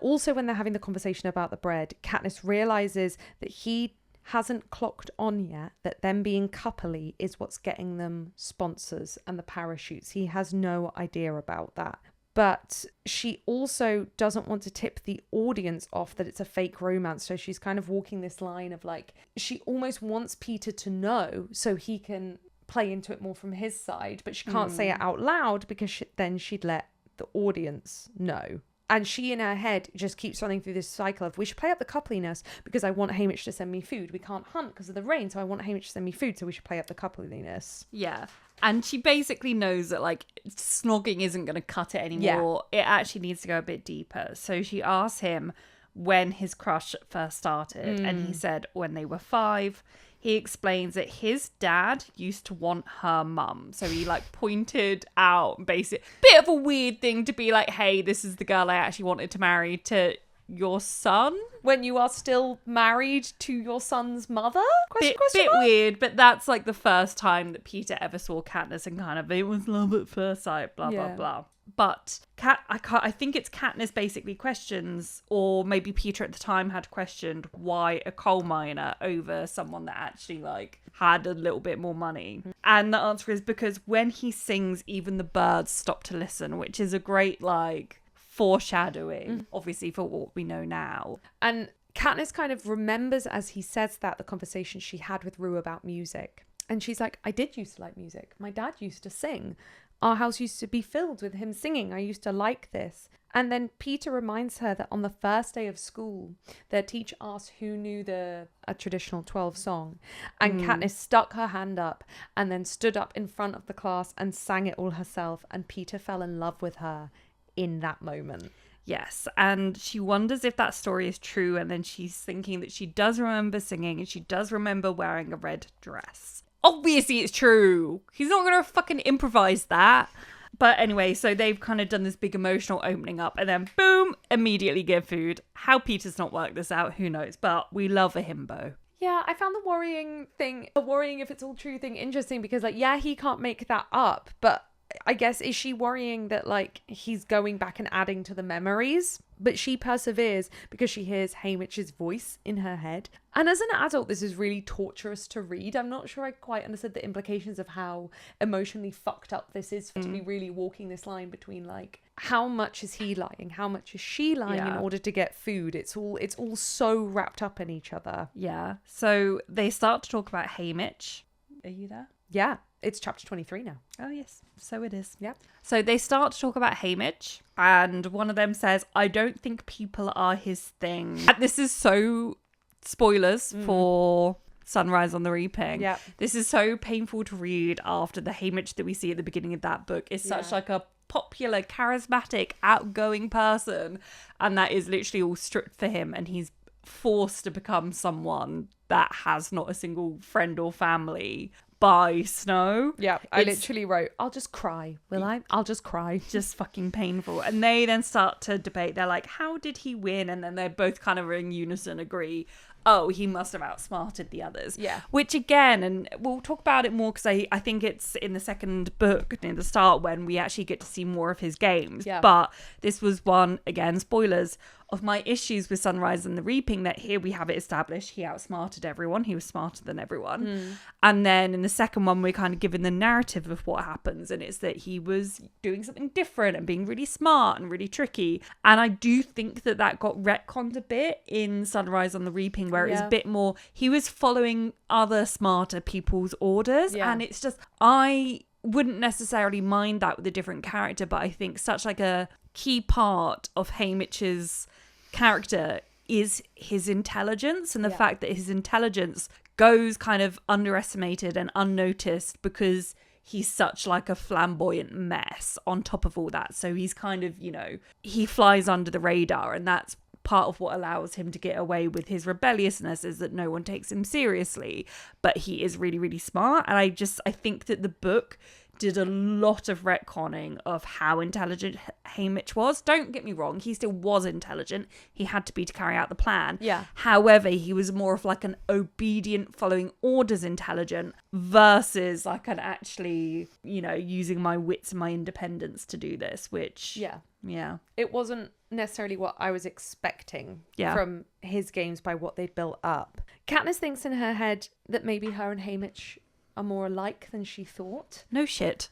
Speaker 2: Also, when they're having the conversation about the bread, Katniss realizes that he hasn't clocked on yet that them being coupley is what's getting them sponsors and the parachutes. He has no idea about that. But she also doesn't want to tip the audience off that it's a fake romance. So she's kind of walking this line of like, she almost wants Peeta to know so he can play into it more from his side. But she can't say it out loud because then she'd let the audience know. And she in her head just keeps running through this cycle of, we should play up the coupliness because I want Haymitch to send me food. We can't hunt because of the rain, so I want Haymitch to send me food, so we should play up the coupliness.
Speaker 1: Yeah. And she basically knows that like snogging isn't going to cut it anymore. It actually needs to go a bit deeper. So she asks him when his crush first started. And he said when they were 5. He explains that his dad used to want her mum. So he like pointed out basic bit of a weird thing to be like, hey, this is the girl I actually wanted to marry to your son.
Speaker 2: When you are still married to your son's mother?
Speaker 1: Bit weird, but that's like the first time that Peeta ever saw Katniss and kind of, it was love at first sight, blah, blah, blah. But I think it's Katniss basically questions, or maybe Peeta at the time had questioned why a coal miner over someone that actually like had a little bit more money. And the answer is because when he sings, even the birds stop to listen, which is a great like foreshadowing, obviously, for what we know now.
Speaker 2: And Katniss kind of remembers as he says that the conversation she had with Rue about music. And she's like, I did used to like music. My dad used to sing. Our house used to be filled with him singing. I used to like this. And then Peeta reminds her that on the first day of school, their teacher asked who knew a traditional 12 song. And Katniss stuck her hand up and then stood up in front of the class and sang it all herself. And Peeta fell in love with her in that moment.
Speaker 1: Yes, and she wonders if that story is true, and then she's thinking that she does remember singing and she does remember wearing a red dress. Obviously it's true. He's not going to fucking improvise that. But anyway, so they've kind of done this big emotional opening up, and then boom, immediately give food. How Peeta's not worked this out, who knows? But we love a himbo.
Speaker 2: Yeah, I found the worrying if it's all true thing interesting because like, yeah, he can't make that up, but I guess, is she worrying that like he's going back and adding to the memories? But she perseveres because she hears Haymitch's voice in her head. And as an adult, this is really torturous to read. I'm not sure I quite understood the implications of how emotionally fucked up this is to be really walking this line between like, how much is he lying? How much is she lying in order to get food? It's all so wrapped up in each other.
Speaker 1: Yeah. So they start to talk about Haymitch. Are you there?
Speaker 2: Yeah. It's chapter 23 now.
Speaker 1: Oh, yes. So it is.
Speaker 2: Yeah.
Speaker 1: So they start to talk about Haymitch, and one of them says, I don't think people are his thing. And this is so spoilers for Sunrise on the Reaping.
Speaker 2: Yeah.
Speaker 1: This is so painful to read after the Haymitch that we see at the beginning of that book is such like a popular, charismatic, outgoing person. And that is literally all stripped for him. And he's forced to become someone that has not a single friend or family. Goodbye, Snow.
Speaker 2: Yeah, I literally wrote, I'll just cry, will I? I'll just cry.
Speaker 1: Just fucking painful. And they then start to debate. They're like, how did he win? And then they both kind of in unison agree, oh, he must have outsmarted the others.
Speaker 2: Yeah.
Speaker 1: Which again, and we'll talk about it more because I think it's in the second book near the start when we actually get to see more of his games.
Speaker 2: Yeah.
Speaker 1: But this was one, again, spoilers, of my issues with Sunrise and the Reaping, that here we have it established he outsmarted everyone. He was smarter than everyone. And then in the second one, we're kind of given the narrative of what happens. And it's that he was doing something different and being really smart and really tricky. And I do think that that got retconned a bit in Sunrise on the Reaping, where it was a bit more, he was following other smarter people's orders. And it's just, I wouldn't necessarily mind that with a different character, but I think such like a key part of Haymitch's character is his intelligence, and the fact that his intelligence goes kind of underestimated and unnoticed because he's such like a flamboyant mess on top of all that. So he's kind of, you know, he flies under the radar, and that's part of what allows him to get away with his rebelliousness, is that no one takes him seriously, but he is really, really smart. And I think that the book did a lot of retconning of how intelligent Haymitch was. Don't get me wrong, he still was intelligent. He had to be to carry out the plan.
Speaker 2: Yeah.
Speaker 1: However, he was more of like an obedient, following orders intelligent versus like an actually, you know, using my wits and my independence to do this, which... Yeah.
Speaker 2: It wasn't necessarily what I was expecting from his games by what they'd built up. Katniss thinks in her head that maybe her and Haymitch are more alike than she thought.
Speaker 1: No shit.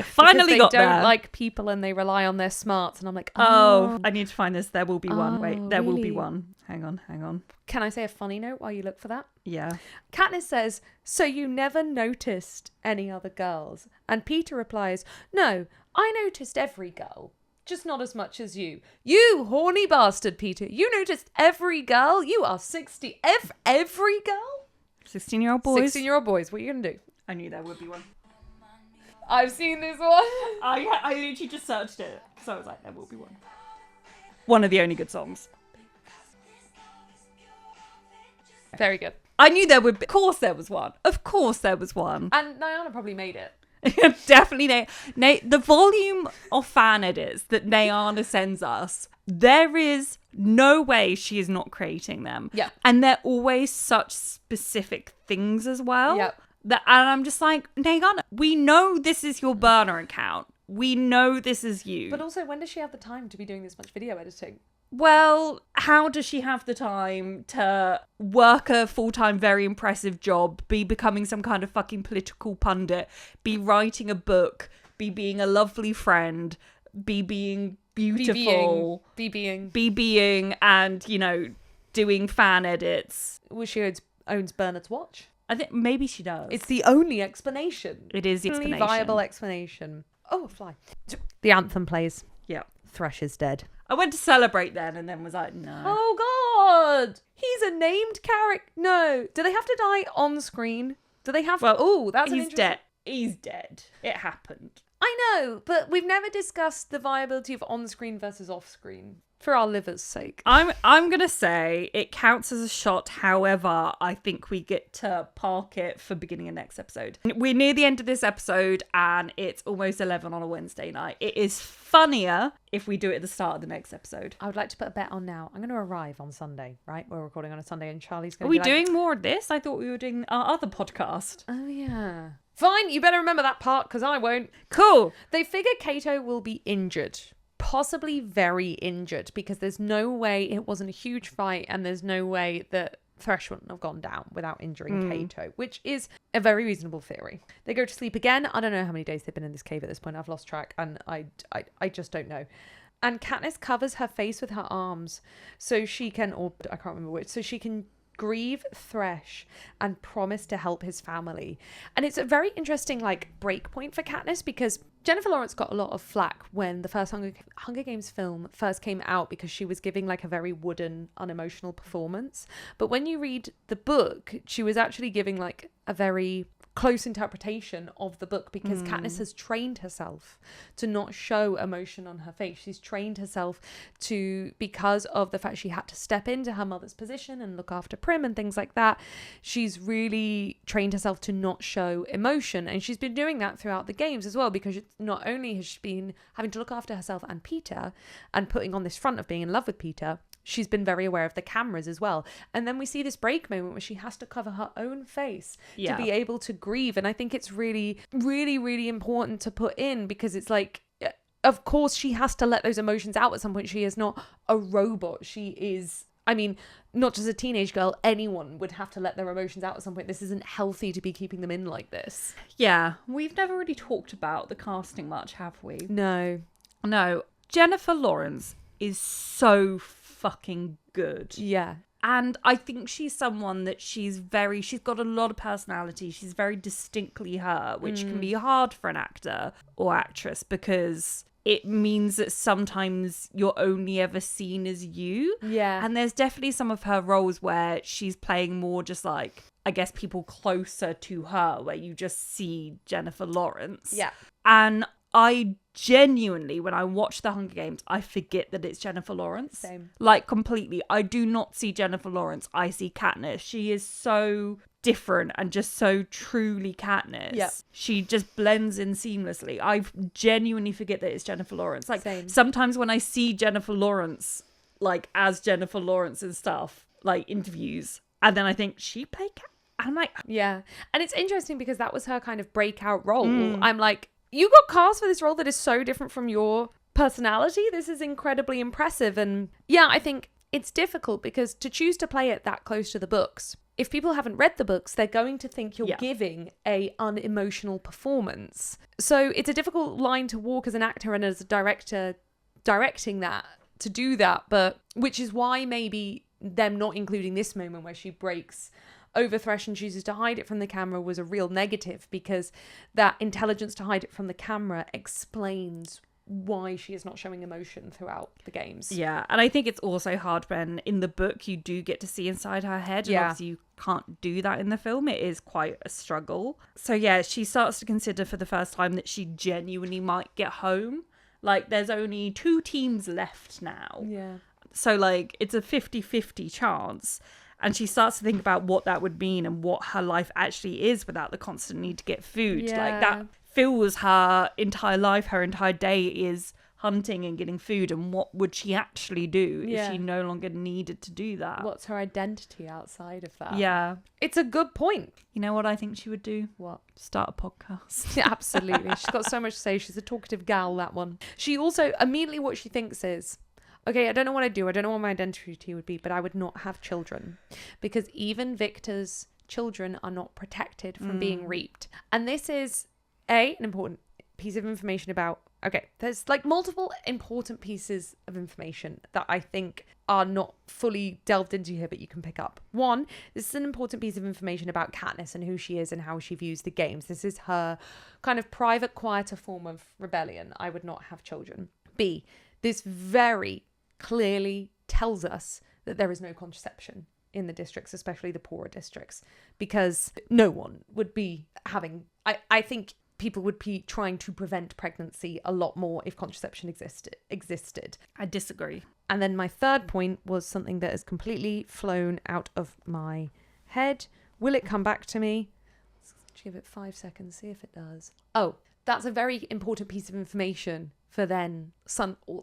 Speaker 1: Finally got there.
Speaker 2: They don't like people and they rely on their smarts. And I'm like,
Speaker 1: oh, I need to find this. There will be one. Wait, there
Speaker 2: really?
Speaker 1: will be one. Hang on.
Speaker 2: Can I say a funny note while you look for that?
Speaker 1: Yeah.
Speaker 2: Katniss says, so you never noticed any other girls? And Peeta replies, no, I noticed every girl. Just not as much as you. You horny bastard, Peeta. You noticed every girl? You are 60. Every girl?
Speaker 1: 16-year-old boys.
Speaker 2: 16-year-old boys. What are you going to do?
Speaker 1: I knew there would be one.
Speaker 2: I've seen this one.
Speaker 1: I literally just searched it. So I was like, there will be one. One of the only good songs.
Speaker 2: Very good.
Speaker 1: I knew there would be. Of course there was one. Of course there was one.
Speaker 2: And Nyana probably made it.
Speaker 1: Definitely. The volume of fan edits that Nyana sends us, there is no way she is not creating them.
Speaker 2: Yeah.
Speaker 1: And they're always such specific things as well.
Speaker 2: Yep.
Speaker 1: And I'm just like, Nyana, we know this is your burner account. We know this is you.
Speaker 2: But also, when does she have the time to be doing this much video editing?
Speaker 1: Well, how does she have the time to work a full-time, very impressive job, be becoming some kind of fucking political pundit, be writing a book, be being a lovely friend, be being beautiful,
Speaker 2: be
Speaker 1: being, and, you know, doing fan edits?
Speaker 2: Well, she owns Bernard's watch.
Speaker 1: I think maybe she does.
Speaker 2: It's the only explanation.
Speaker 1: It is the
Speaker 2: only
Speaker 1: explanation.
Speaker 2: Viable explanation. Oh, a fly. The anthem plays.
Speaker 1: Yeah.
Speaker 2: Thresh is dead.
Speaker 1: I went to celebrate then and then was like, no.
Speaker 2: Oh, God. He's a named character. No. Do they have to die on screen? Do they have
Speaker 1: Well,
Speaker 2: oh, that's an
Speaker 1: he's
Speaker 2: interesting...
Speaker 1: dead. He's dead. It happened.
Speaker 2: I know, but we've never discussed the viability of on-screen versus off-screen. For our liver's sake.
Speaker 1: I'm gonna say it counts as a shot. However, I think we get to park it for beginning of next episode. We're near the end of this episode and it's almost 11 on a Wednesday night. It is funnier if we do it at the start of the next episode.
Speaker 2: I would like to put a bet on now. I'm going to arrive on Sunday, right? We're recording on a Sunday and Charlie's going
Speaker 1: to
Speaker 2: be
Speaker 1: Are we doing more of this? I thought we were doing our other podcast.
Speaker 2: Oh, yeah. Fine, you better remember that part because I won't.
Speaker 1: Cool.
Speaker 2: They figure Kato will be injured. Possibly very injured because there's no way it wasn't a huge fight and there's no way that Thresh wouldn't have gone down without injuring Kato, which is a very reasonable theory. They go to sleep again. I don't know how many days they've been in this cave at this point. I've lost track and I just don't know. And Katniss covers her face with her arms so she can, or I can't remember which, so she can grieve Thresh and promise to help his family. And it's a very interesting break point for Katniss because Jennifer Lawrence got a lot of flack when the first Hunger Games film first came out because she was giving a very wooden, unemotional performance. But when you read the book, she was actually giving a very close interpretation of the book, because Katniss has trained herself to not show emotion on her face. She's trained herself to, because of the fact she had to step into her mother's position and look after Prim and things like that, she's really trained herself to not show emotion. And she's been doing that throughout the games as well, because not only has she been having to look after herself and Peeta and putting on this front of being in love with Peeta, she's been very aware of the cameras as well. And then we see this break moment where she has to cover her own face to be able to grieve. And I think it's really, really, really important to put in, because it's like, of course, she has to let those emotions out at some point. She is not a robot. She is, I mean, not just a teenage girl, anyone would have to let their emotions out at some point. This isn't healthy to be keeping them in like this.
Speaker 1: Yeah, we've never really talked about the casting much, have we?
Speaker 2: No.
Speaker 1: Jennifer Lawrence is so fucking good.
Speaker 2: Yeah.
Speaker 1: And I think she's someone that she's got a lot of personality. She's very distinctly her, which can be hard for an actor or actress, because it means that sometimes you're only ever seen as you.
Speaker 2: Yeah.
Speaker 1: And there's definitely some of her roles where she's playing more just like, I guess, people closer to her, where you just see Jennifer Lawrence.
Speaker 2: Yeah.
Speaker 1: And I genuinely, when I watch The Hunger Games, I forget that it's Jennifer Lawrence.
Speaker 2: Same.
Speaker 1: Like, completely. I do not see Jennifer Lawrence. I see Katniss. She is so different and just so truly Katniss.
Speaker 2: Yeah.
Speaker 1: She just blends in seamlessly. I genuinely forget that it's Jennifer Lawrence. Like,
Speaker 2: Same.
Speaker 1: sometimes when I see Jennifer Lawrence, like, as Jennifer Lawrence and stuff, like, interviews, and then I think, she played Katniss? I'm like...
Speaker 2: Yeah. And it's interesting because that was her kind of breakout role. I'm like, you got cast for this role that is so different from your personality. This is incredibly impressive. And yeah, I think it's difficult because to choose to play it that close to the books, if people haven't read the books, they're going to think you're giving a unemotional performance. So it's a difficult line to walk as an actor and as a director directing that, to do that. But which is why maybe them not including this moment where she breaks over Thresh and chooses to hide it from the camera was a real negative, because that intelligence to hide it from the camera explains why she is not showing emotion throughout the games.
Speaker 1: Yeah, and I think it's also hard when in the book you do get to see inside her head, and obviously you can't do that in the film. It is quite a struggle. So yeah, she starts to consider for the first time that she genuinely might get home. Like, there's only 2 teams left now.
Speaker 2: Yeah.
Speaker 1: So like, it's a 50-50 chance. And she starts to think about what that would mean and what her life actually is without the constant need to get food.
Speaker 2: Yeah.
Speaker 1: Like, that fills her entire life. Her entire day is hunting and getting food. And what would she actually do if she no longer needed to do that?
Speaker 2: What's her identity outside of that?
Speaker 1: Yeah.
Speaker 2: It's a good point.
Speaker 1: You know what I think she would do?
Speaker 2: What?
Speaker 1: Start a podcast.
Speaker 2: Yeah, absolutely. She's got so much to say. She's a talkative gal, that one. She also, immediately what she thinks is, okay, I don't know what I'd do. I don't know what my identity would be, but I would not have children, because even Victor's children are not protected from being reaped. And this is an important piece of information about, okay, there's like multiple important pieces of information that I think are not fully delved into here, but you can pick up. One, this is an important piece of information about Katniss and who she is and how she views the games. This is her kind of private, quieter form of rebellion. I would not have children. B, this very clearly tells us that there is no contraception in the districts, especially the poorer districts, because no one would be having... I think people would be trying to prevent pregnancy a lot more if contraception existed.
Speaker 1: I disagree.
Speaker 2: And then my third point was something that has completely flown out of my head. Will it come back to me? Let's give it 5 seconds, see if it does. Oh, that's a very important piece of information for then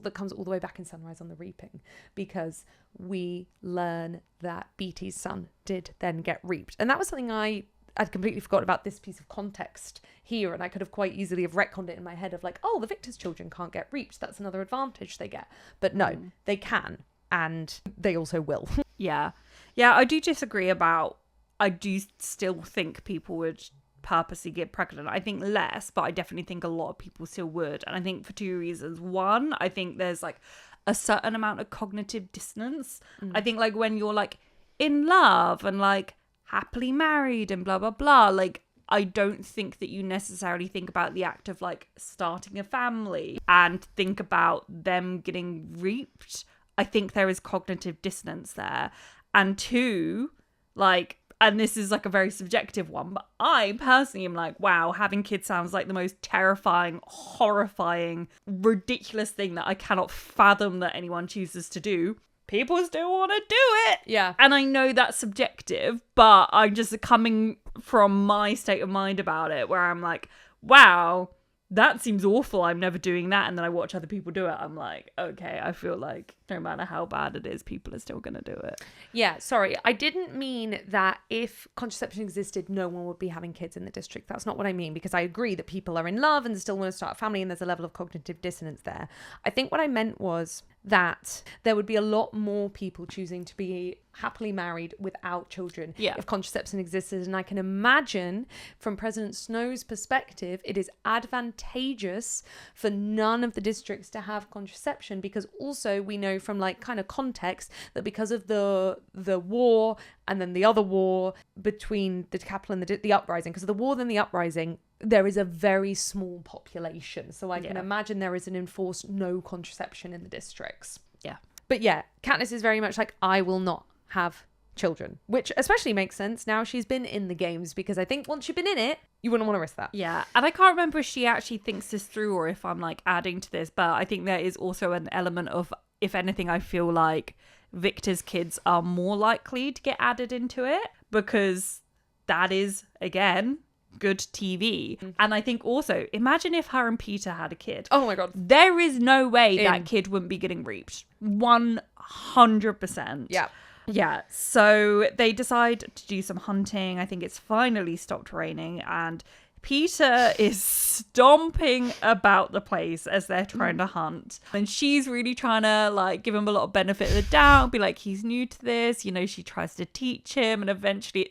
Speaker 2: that comes all the way back in Sunrise on the Reaping, because we learn that Beatty's son did then get reaped. And that was something I'd completely forgotten about, this piece of context here, and I could have quite easily have retconned it in my head of like, oh, the Victor's children can't get reaped, that's another advantage they get. But no, they can, and they also will.
Speaker 1: Yeah, I do disagree about, I do still think people would purposely get pregnant. I think less, but I definitely think a lot of people still would. And I think for 2 reasons. One, I think there's like a certain amount of cognitive dissonance. I think like when you're like in love and like happily married and blah blah blah, like I don't think that you necessarily think about the act of like starting a family and think about them getting reaped. I think there is cognitive dissonance there. And two, like and this is like a very subjective one, but I personally am like, wow, having kids sounds like the most terrifying, horrifying, ridiculous thing that I cannot fathom that anyone chooses to do. People still want to do it.
Speaker 2: Yeah.
Speaker 1: And I know that's subjective, but I'm just coming from my state of mind about it, where I'm like, wow, that seems awful. I'm never doing that. And then I watch other people do it. I'm like, okay, I feel like no matter how bad it is, people are still going to do it.
Speaker 2: Yeah, sorry. I didn't mean that if contraception existed, no one would be having kids in the district. That's not what I mean, because I agree that people are in love and still want to start a family, and there's a level of cognitive dissonance there. I think what I meant was that there would be a lot more people choosing to be happily married without children if contraception existed. And I can imagine from President Snow's perspective, it is advantageous for none of the districts to have contraception, because also we know from like kind of context that because of the war and then the other war between the capital and the uprising, because of the war then the uprising, there is a very small population. So I can imagine there is an enforced no contraception in the districts.
Speaker 1: Yeah.
Speaker 2: But yeah, Katniss is very much like, I will not have children, which especially makes sense now she's been in the games, because I think once you've been in it, you wouldn't want to risk that.
Speaker 1: Yeah. And I can't remember if she actually thinks this through or if I'm like adding to this, but I think there is also an element of, if anything, I feel like Victor's kids are more likely to get added into it, because that is, again, good TV. And I think also, imagine if her and Peeta had a kid.
Speaker 2: Oh my god.
Speaker 1: There is no way that kid wouldn't be getting raped. 100%.
Speaker 2: Yeah.
Speaker 1: Yeah, so they decide to do some hunting. I think it's finally stopped raining, and Peeta is stomping about the place as they're trying to hunt. And she's really trying to like give him a lot of benefit of the doubt, be like, he's new to this. You know, she tries to teach him, and eventually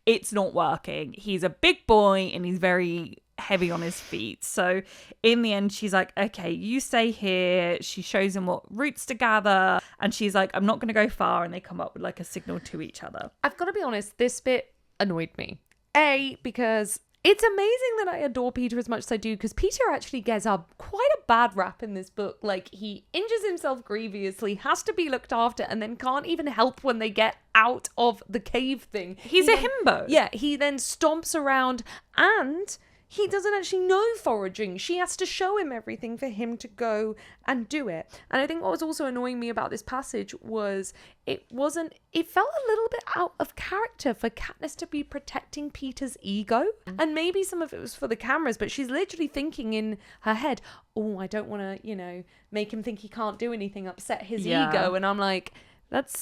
Speaker 1: it's not working. He's a big boy and he's very heavy on his feet. So in the end, she's like, okay, you stay here. She shows him what roots to gather, and she's like, I'm not going to go far. And they come up with like a signal to each other.
Speaker 2: I've got to be honest, this bit annoyed me. Because it's amazing that I adore Peeta as much as I do, because Peeta actually gets quite a bad rap in this book. Like, he injures himself grievously, has to be looked after, and then can't even help when they get out of the cave thing.
Speaker 1: He's a himbo.
Speaker 2: Yeah, he then stomps around, and he doesn't actually know foraging. She has to show him everything for him to go and do it. And I think what was also annoying me about this passage was it felt a little bit out of character for Katniss to be protecting Peeta's ego. And maybe some of it was for the cameras, but she's literally thinking in her head, oh, I don't want to, make him think he can't do anything, upset his ego. And I'm like, that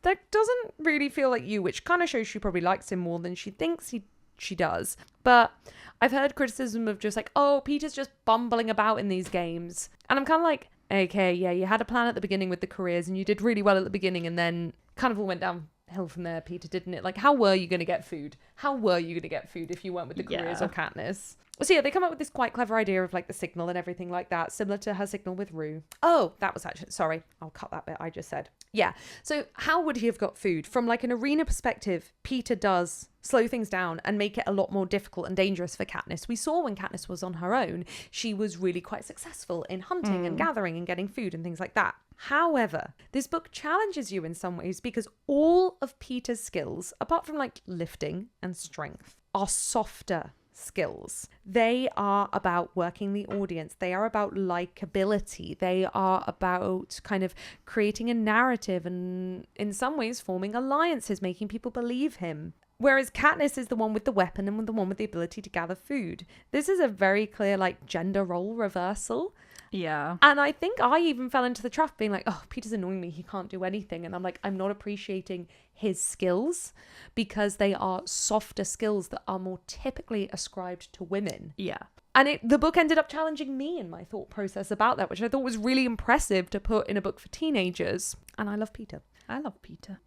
Speaker 2: doesn't really feel like you, which kind of shows she probably likes him more than she thinks she does. But I've heard criticism of just like, oh, Peeta's just bumbling about in these games. And I'm kind of like, okay, yeah, you had a plan at the beginning with the careers and you did really well at the beginning, and then kind of all went downhill from there, Peeta, didn't it? Like, how were you going to get food? How were you going to get food if you weren't with the careers or Katniss? So yeah, they come up with this quite clever idea of like the signal and everything like that, similar to her signal with Rue. Oh, that was actually, sorry, I'll cut that bit I just said. Yeah, so how would he have got food? From like an arena perspective, Peeta does slow things down and make it a lot more difficult and dangerous for Katniss. We saw when Katniss was on her own, she was really quite successful in hunting and gathering and getting food and things like that. However, this book challenges you in some ways, because all of Peeta's skills, apart from like lifting and strength, are softer skills. They are about working the audience. They are about likability. They are about kind of creating a narrative and in some ways forming alliances, making people believe him. Whereas Katniss is the one with the weapon and the one with the ability to gather food. This is a very clear like gender role reversal.
Speaker 1: Yeah.
Speaker 2: And I think I even fell into the trap being like, oh, Peeta's annoying me. He can't do anything. And I'm like, I'm not appreciating his skills, because they are softer skills that are more typically ascribed to women.
Speaker 1: Yeah.
Speaker 2: And the book ended up challenging me in my thought process about that, which I thought was really impressive to put in a book for teenagers. And I love Peeta.
Speaker 1: I love Peeta.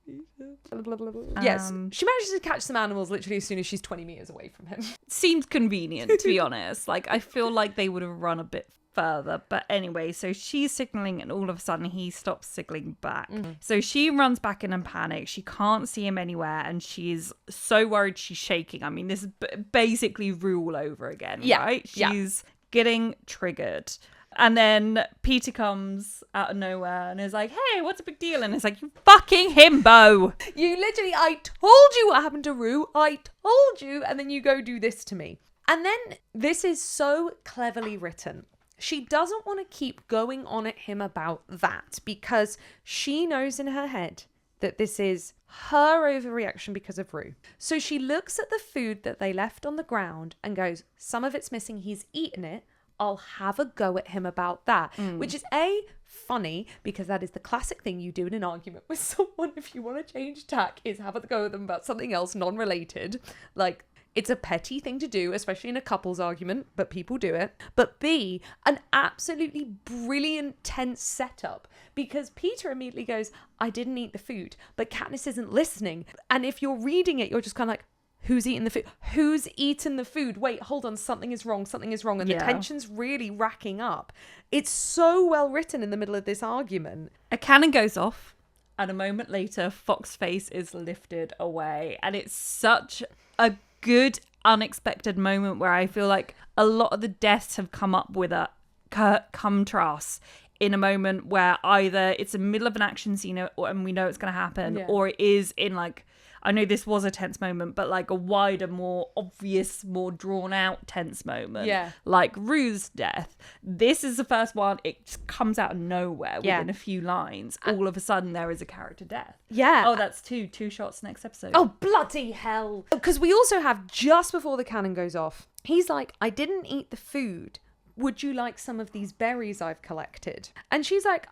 Speaker 2: Yes, she manages to catch some animals literally as soon as she's 20 meters away from him.
Speaker 1: Seems convenient, to be honest. Like, I feel like they would have run a bit further. But anyway, so she's signaling and all of a sudden he stops signaling back. So she runs back in a panic. She can't see him anywhere and she's so worried she's shaking. I mean, this is basically Rue all over again, right? She's getting triggered. And then Peeta comes out of nowhere and is like, hey, what's a big deal? And it's like, you fucking himbo.
Speaker 2: You literally, I told you what happened to Rue. I told you. And then you go do this to me. And then this is so cleverly written. She doesn't want to keep going on at him about that because she knows in her head that this is her overreaction because of Rue. So she looks at the food that they left on the ground and goes, some of it's missing. He's eaten it. I'll have a go at him about that, which is funny because that is the classic thing you do in an argument with someone if you want to change tack is have a go at them about something else non-related. Like, it's a petty thing to do, especially in a couples argument, but people do it. But B, an absolutely brilliant, tense setup because Peeta immediately goes, I didn't eat the food, but Katniss isn't listening. And if you're reading it, you're just kind of like, who's eating the food? Who's eaten the food? Wait, hold on. Something is wrong. Something is wrong. And the tension's really racking up. It's so well written in the middle of this argument.
Speaker 1: A cannon goes off and a moment later, Fox's face is lifted away. And it's such a good, unexpected moment where I feel like a lot of the deaths have come up with a contrast in a moment where either it's in the middle of an action scene and we know it's going to happen, or it is in like, I know this was a tense moment, but like a wider, more obvious, more drawn out tense moment.
Speaker 2: Yeah. Like
Speaker 1: Rue's death. This is the first one. It just comes out of nowhere within a few lines. All of a sudden there is a character death.
Speaker 2: Yeah.
Speaker 1: Oh, that's two shots next episode.
Speaker 2: Oh, bloody hell. Because we also have just before the cannon goes off, he's like, I didn't eat the food. Would you like some of these berries I've collected? And she's like,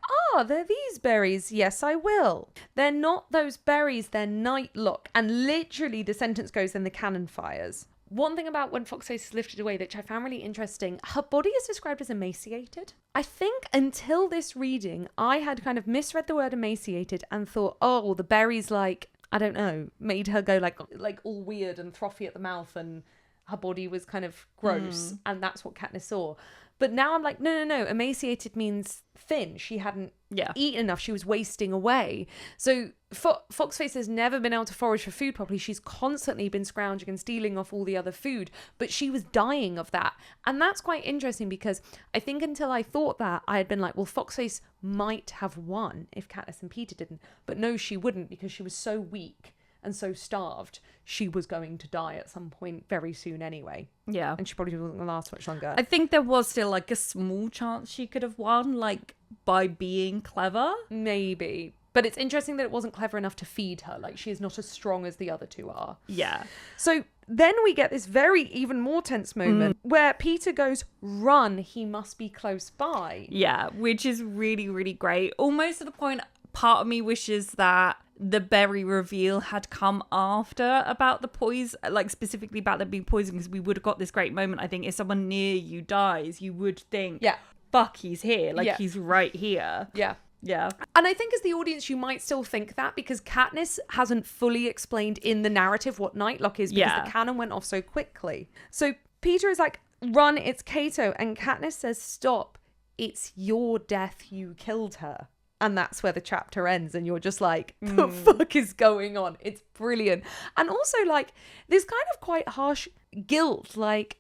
Speaker 2: they're these berries. Yes, I will. They're not those berries. They're nightlock. And literally the sentence goes, then the cannon fires. One thing about when Foxface is lifted away, which I found really interesting, her body is described as emaciated. I think until this reading, I had kind of misread the word emaciated and thought, the berries like, I don't know, made her go like all weird and frothy at the mouth and her body was kind of gross and that's what Katniss saw. But now I'm like, no. Emaciated means thin. She hadn't eaten enough. She was wasting away. So Foxface has never been able to forage for food properly. She's constantly been scrounging and stealing off all the other food. But she was dying of that. And that's quite interesting because I think until I thought that, I had been like, well, Foxface might have won if Katniss and Peeta didn't. But no, she wouldn't because she was so weak and so starved, she was going to die at some point very soon anyway. Yeah. And she probably wasn't going to last much longer.
Speaker 1: I think there was still like a small chance she could have won, like by being clever.
Speaker 2: Maybe. But it's interesting that it wasn't clever enough to feed her. Like, she is not as strong as the other two are.
Speaker 1: Yeah.
Speaker 2: So then we get this very even more tense moment where Peeta goes, run, he must be close by.
Speaker 1: Yeah, which is really, really great. Almost to the point, part of me wishes that the berry reveal had come after about the poison, like specifically about them being poisoned, because we would have got this great moment. I think if someone near you dies, you would think, fuck, he's here. Like, he's right here.
Speaker 2: Yeah.
Speaker 1: Yeah.
Speaker 2: And I think as the audience, you might still think that because Katniss hasn't fully explained in the narrative what Nightlock is because the cannon went off so quickly. So Peeta is like, run, it's Cato. And Katniss says, stop, it's your death, you killed her. And that's where the chapter ends. And you're just like, the fuck is going on? It's brilliant. And also like this kind of quite harsh guilt, like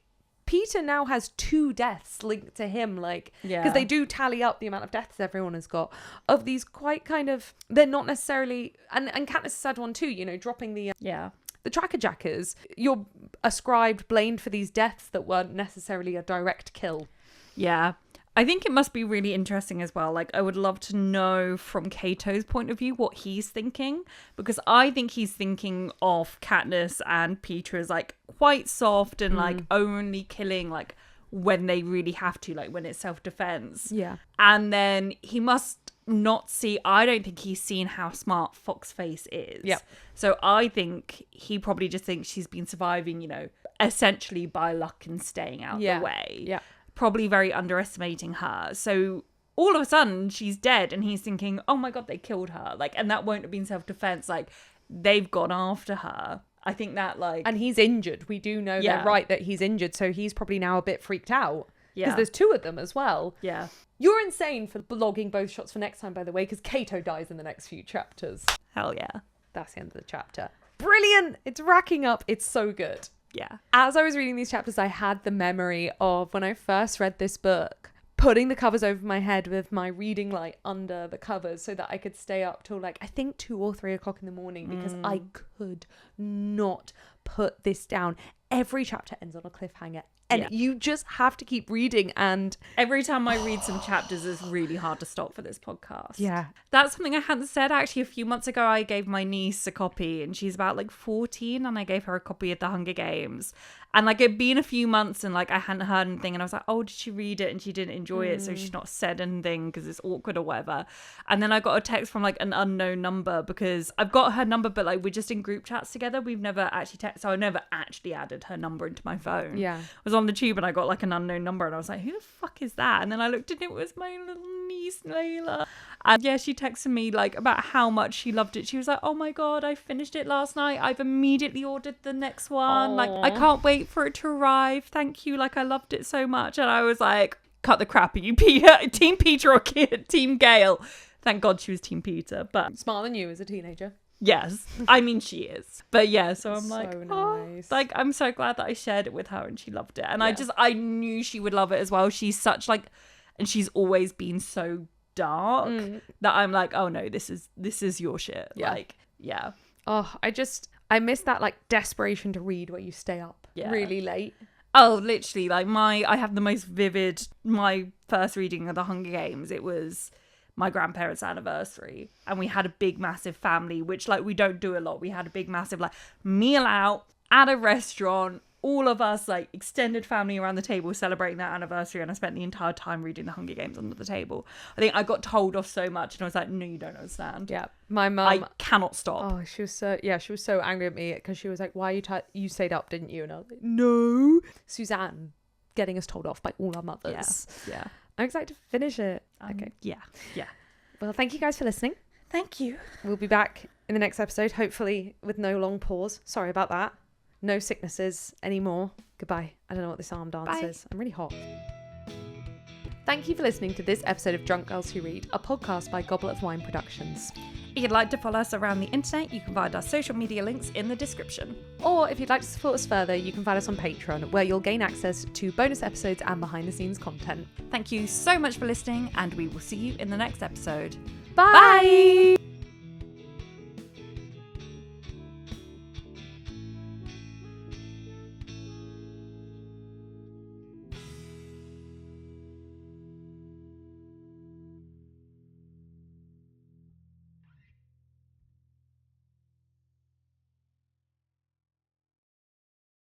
Speaker 2: Peeta now has 2 deaths linked to him, like, because they do tally up the amount of deaths everyone has got of these quite kind of, they're not necessarily, and Katniss had one too, you know, dropping the tracker jackers. You're ascribed, blamed for these deaths that weren't necessarily a direct kill.
Speaker 1: Yeah. I think it must be really interesting as well. Like, I would love to know from Cato's point of view what he's thinking, because I think he's thinking of Katniss and Peeta as like quite soft and like only killing like when they really have to, like when it's self-defense.
Speaker 2: Yeah.
Speaker 1: And then he must not see, I don't think he's seen how smart Foxface is. Yeah. So I think he probably just thinks she's been surviving, you know, essentially by luck and staying out the way.
Speaker 2: Yeah.
Speaker 1: Probably very underestimating her. So all of a sudden she's dead and he's thinking, oh my God, they killed her. Like, and that won't have been self-defense. Like, they've gone after her. I think that like...
Speaker 2: And he's injured. We do know they're right that he's injured. So he's probably now a bit freaked out. Yeah. Because there's 2 of them as well.
Speaker 1: Yeah.
Speaker 2: You're insane for blogging both shots for next time, by the way, because Cato dies in the next few chapters.
Speaker 1: Hell yeah.
Speaker 2: That's the end of the chapter. Brilliant. It's racking up. It's so good.
Speaker 1: Yeah.
Speaker 2: As I was reading these chapters, I had the memory of when I first read this book, putting the covers over my head with my reading light under the covers so that I could stay up till like, I think 2 or 3 o'clock in the morning because I could not put this down. Every chapter ends on a cliffhanger. And you just have to keep reading. And
Speaker 1: every time I read some chapters, it's really hard to stop for this podcast.
Speaker 2: Yeah.
Speaker 1: That's something I hadn't said. Actually, a few months ago, I gave my niece a copy, and she's about like 14, and I gave her a copy of The Hunger Games. And like, it'd been a few months, and like, I hadn't heard anything. And I was like, oh, did she read it? And she didn't enjoy it. So she's not said anything because it's awkward or whatever. And then I got a text from like an unknown number, because I've got her number, but like, we're just in group chats together. We've never actually texted. So I never actually added her number into my phone.
Speaker 2: Yeah.
Speaker 1: I was on the tube and I got like an unknown number, and I was like, who the fuck is that? And then I looked and it was my little niece Layla. And yeah, she texted me like about how much she loved it. She was like, oh my god, I finished it last night. I've immediately ordered the next one.
Speaker 2: Aww.
Speaker 1: Like, I can't wait for it to arrive. Thank you. Like, I loved it so much. And I was like, cut the crap. Are you Team Peeta or Team Gale? Thank god she was Team Peeta. But
Speaker 2: smarter than you as a teenager.
Speaker 1: yes, I mean, she is. But yeah, so I'm like,
Speaker 2: so
Speaker 1: oh,
Speaker 2: nice.
Speaker 1: like, I'm so glad that I shared it with her and she loved it. And I knew she would love it as well. She's such like, and she's always been so dark that I'm like, oh no, this is your shit.
Speaker 2: Yeah.
Speaker 1: Like, yeah.
Speaker 2: Oh, I miss that like desperation to read where you stay up really late.
Speaker 1: Oh, literally, like I have the most vivid, my first reading of The Hunger Games, it was my grandparents' anniversary, and we had a big massive family, which like we don't do a lot. We had a big massive like meal out at a restaurant, all of us like extended family around the table celebrating that anniversary, and I spent the entire time reading The Hunger Games under the table. I think I got told off so much, and I was like, no, you don't understand.
Speaker 2: Yeah, my mum,
Speaker 1: I cannot stop.
Speaker 2: Oh, she was so angry at me because she was like, why you stayed up, didn't you? And I was like, no. Suzanne getting us told off by all our mothers.
Speaker 1: Yeah.
Speaker 2: I'm excited to finish it. Okay.
Speaker 1: Yeah.
Speaker 2: Well, thank you guys for listening.
Speaker 1: Thank you.
Speaker 2: We'll be back in the next episode, hopefully with no long pause. Sorry about that. No sicknesses anymore. Goodbye. I don't know what this arm dance is. I'm really hot. Thank you for listening to this episode of Drunk Girls Who Read, a podcast by Goblet of Wine Productions.
Speaker 1: If you'd like to follow us around the internet, you can find our social media links in the description.
Speaker 2: Or if you'd like to support us further, you can find us on Patreon, where you'll gain access to bonus episodes and behind the scenes content.
Speaker 1: Thank you so much for listening, and we will see you in the next episode.
Speaker 2: Bye!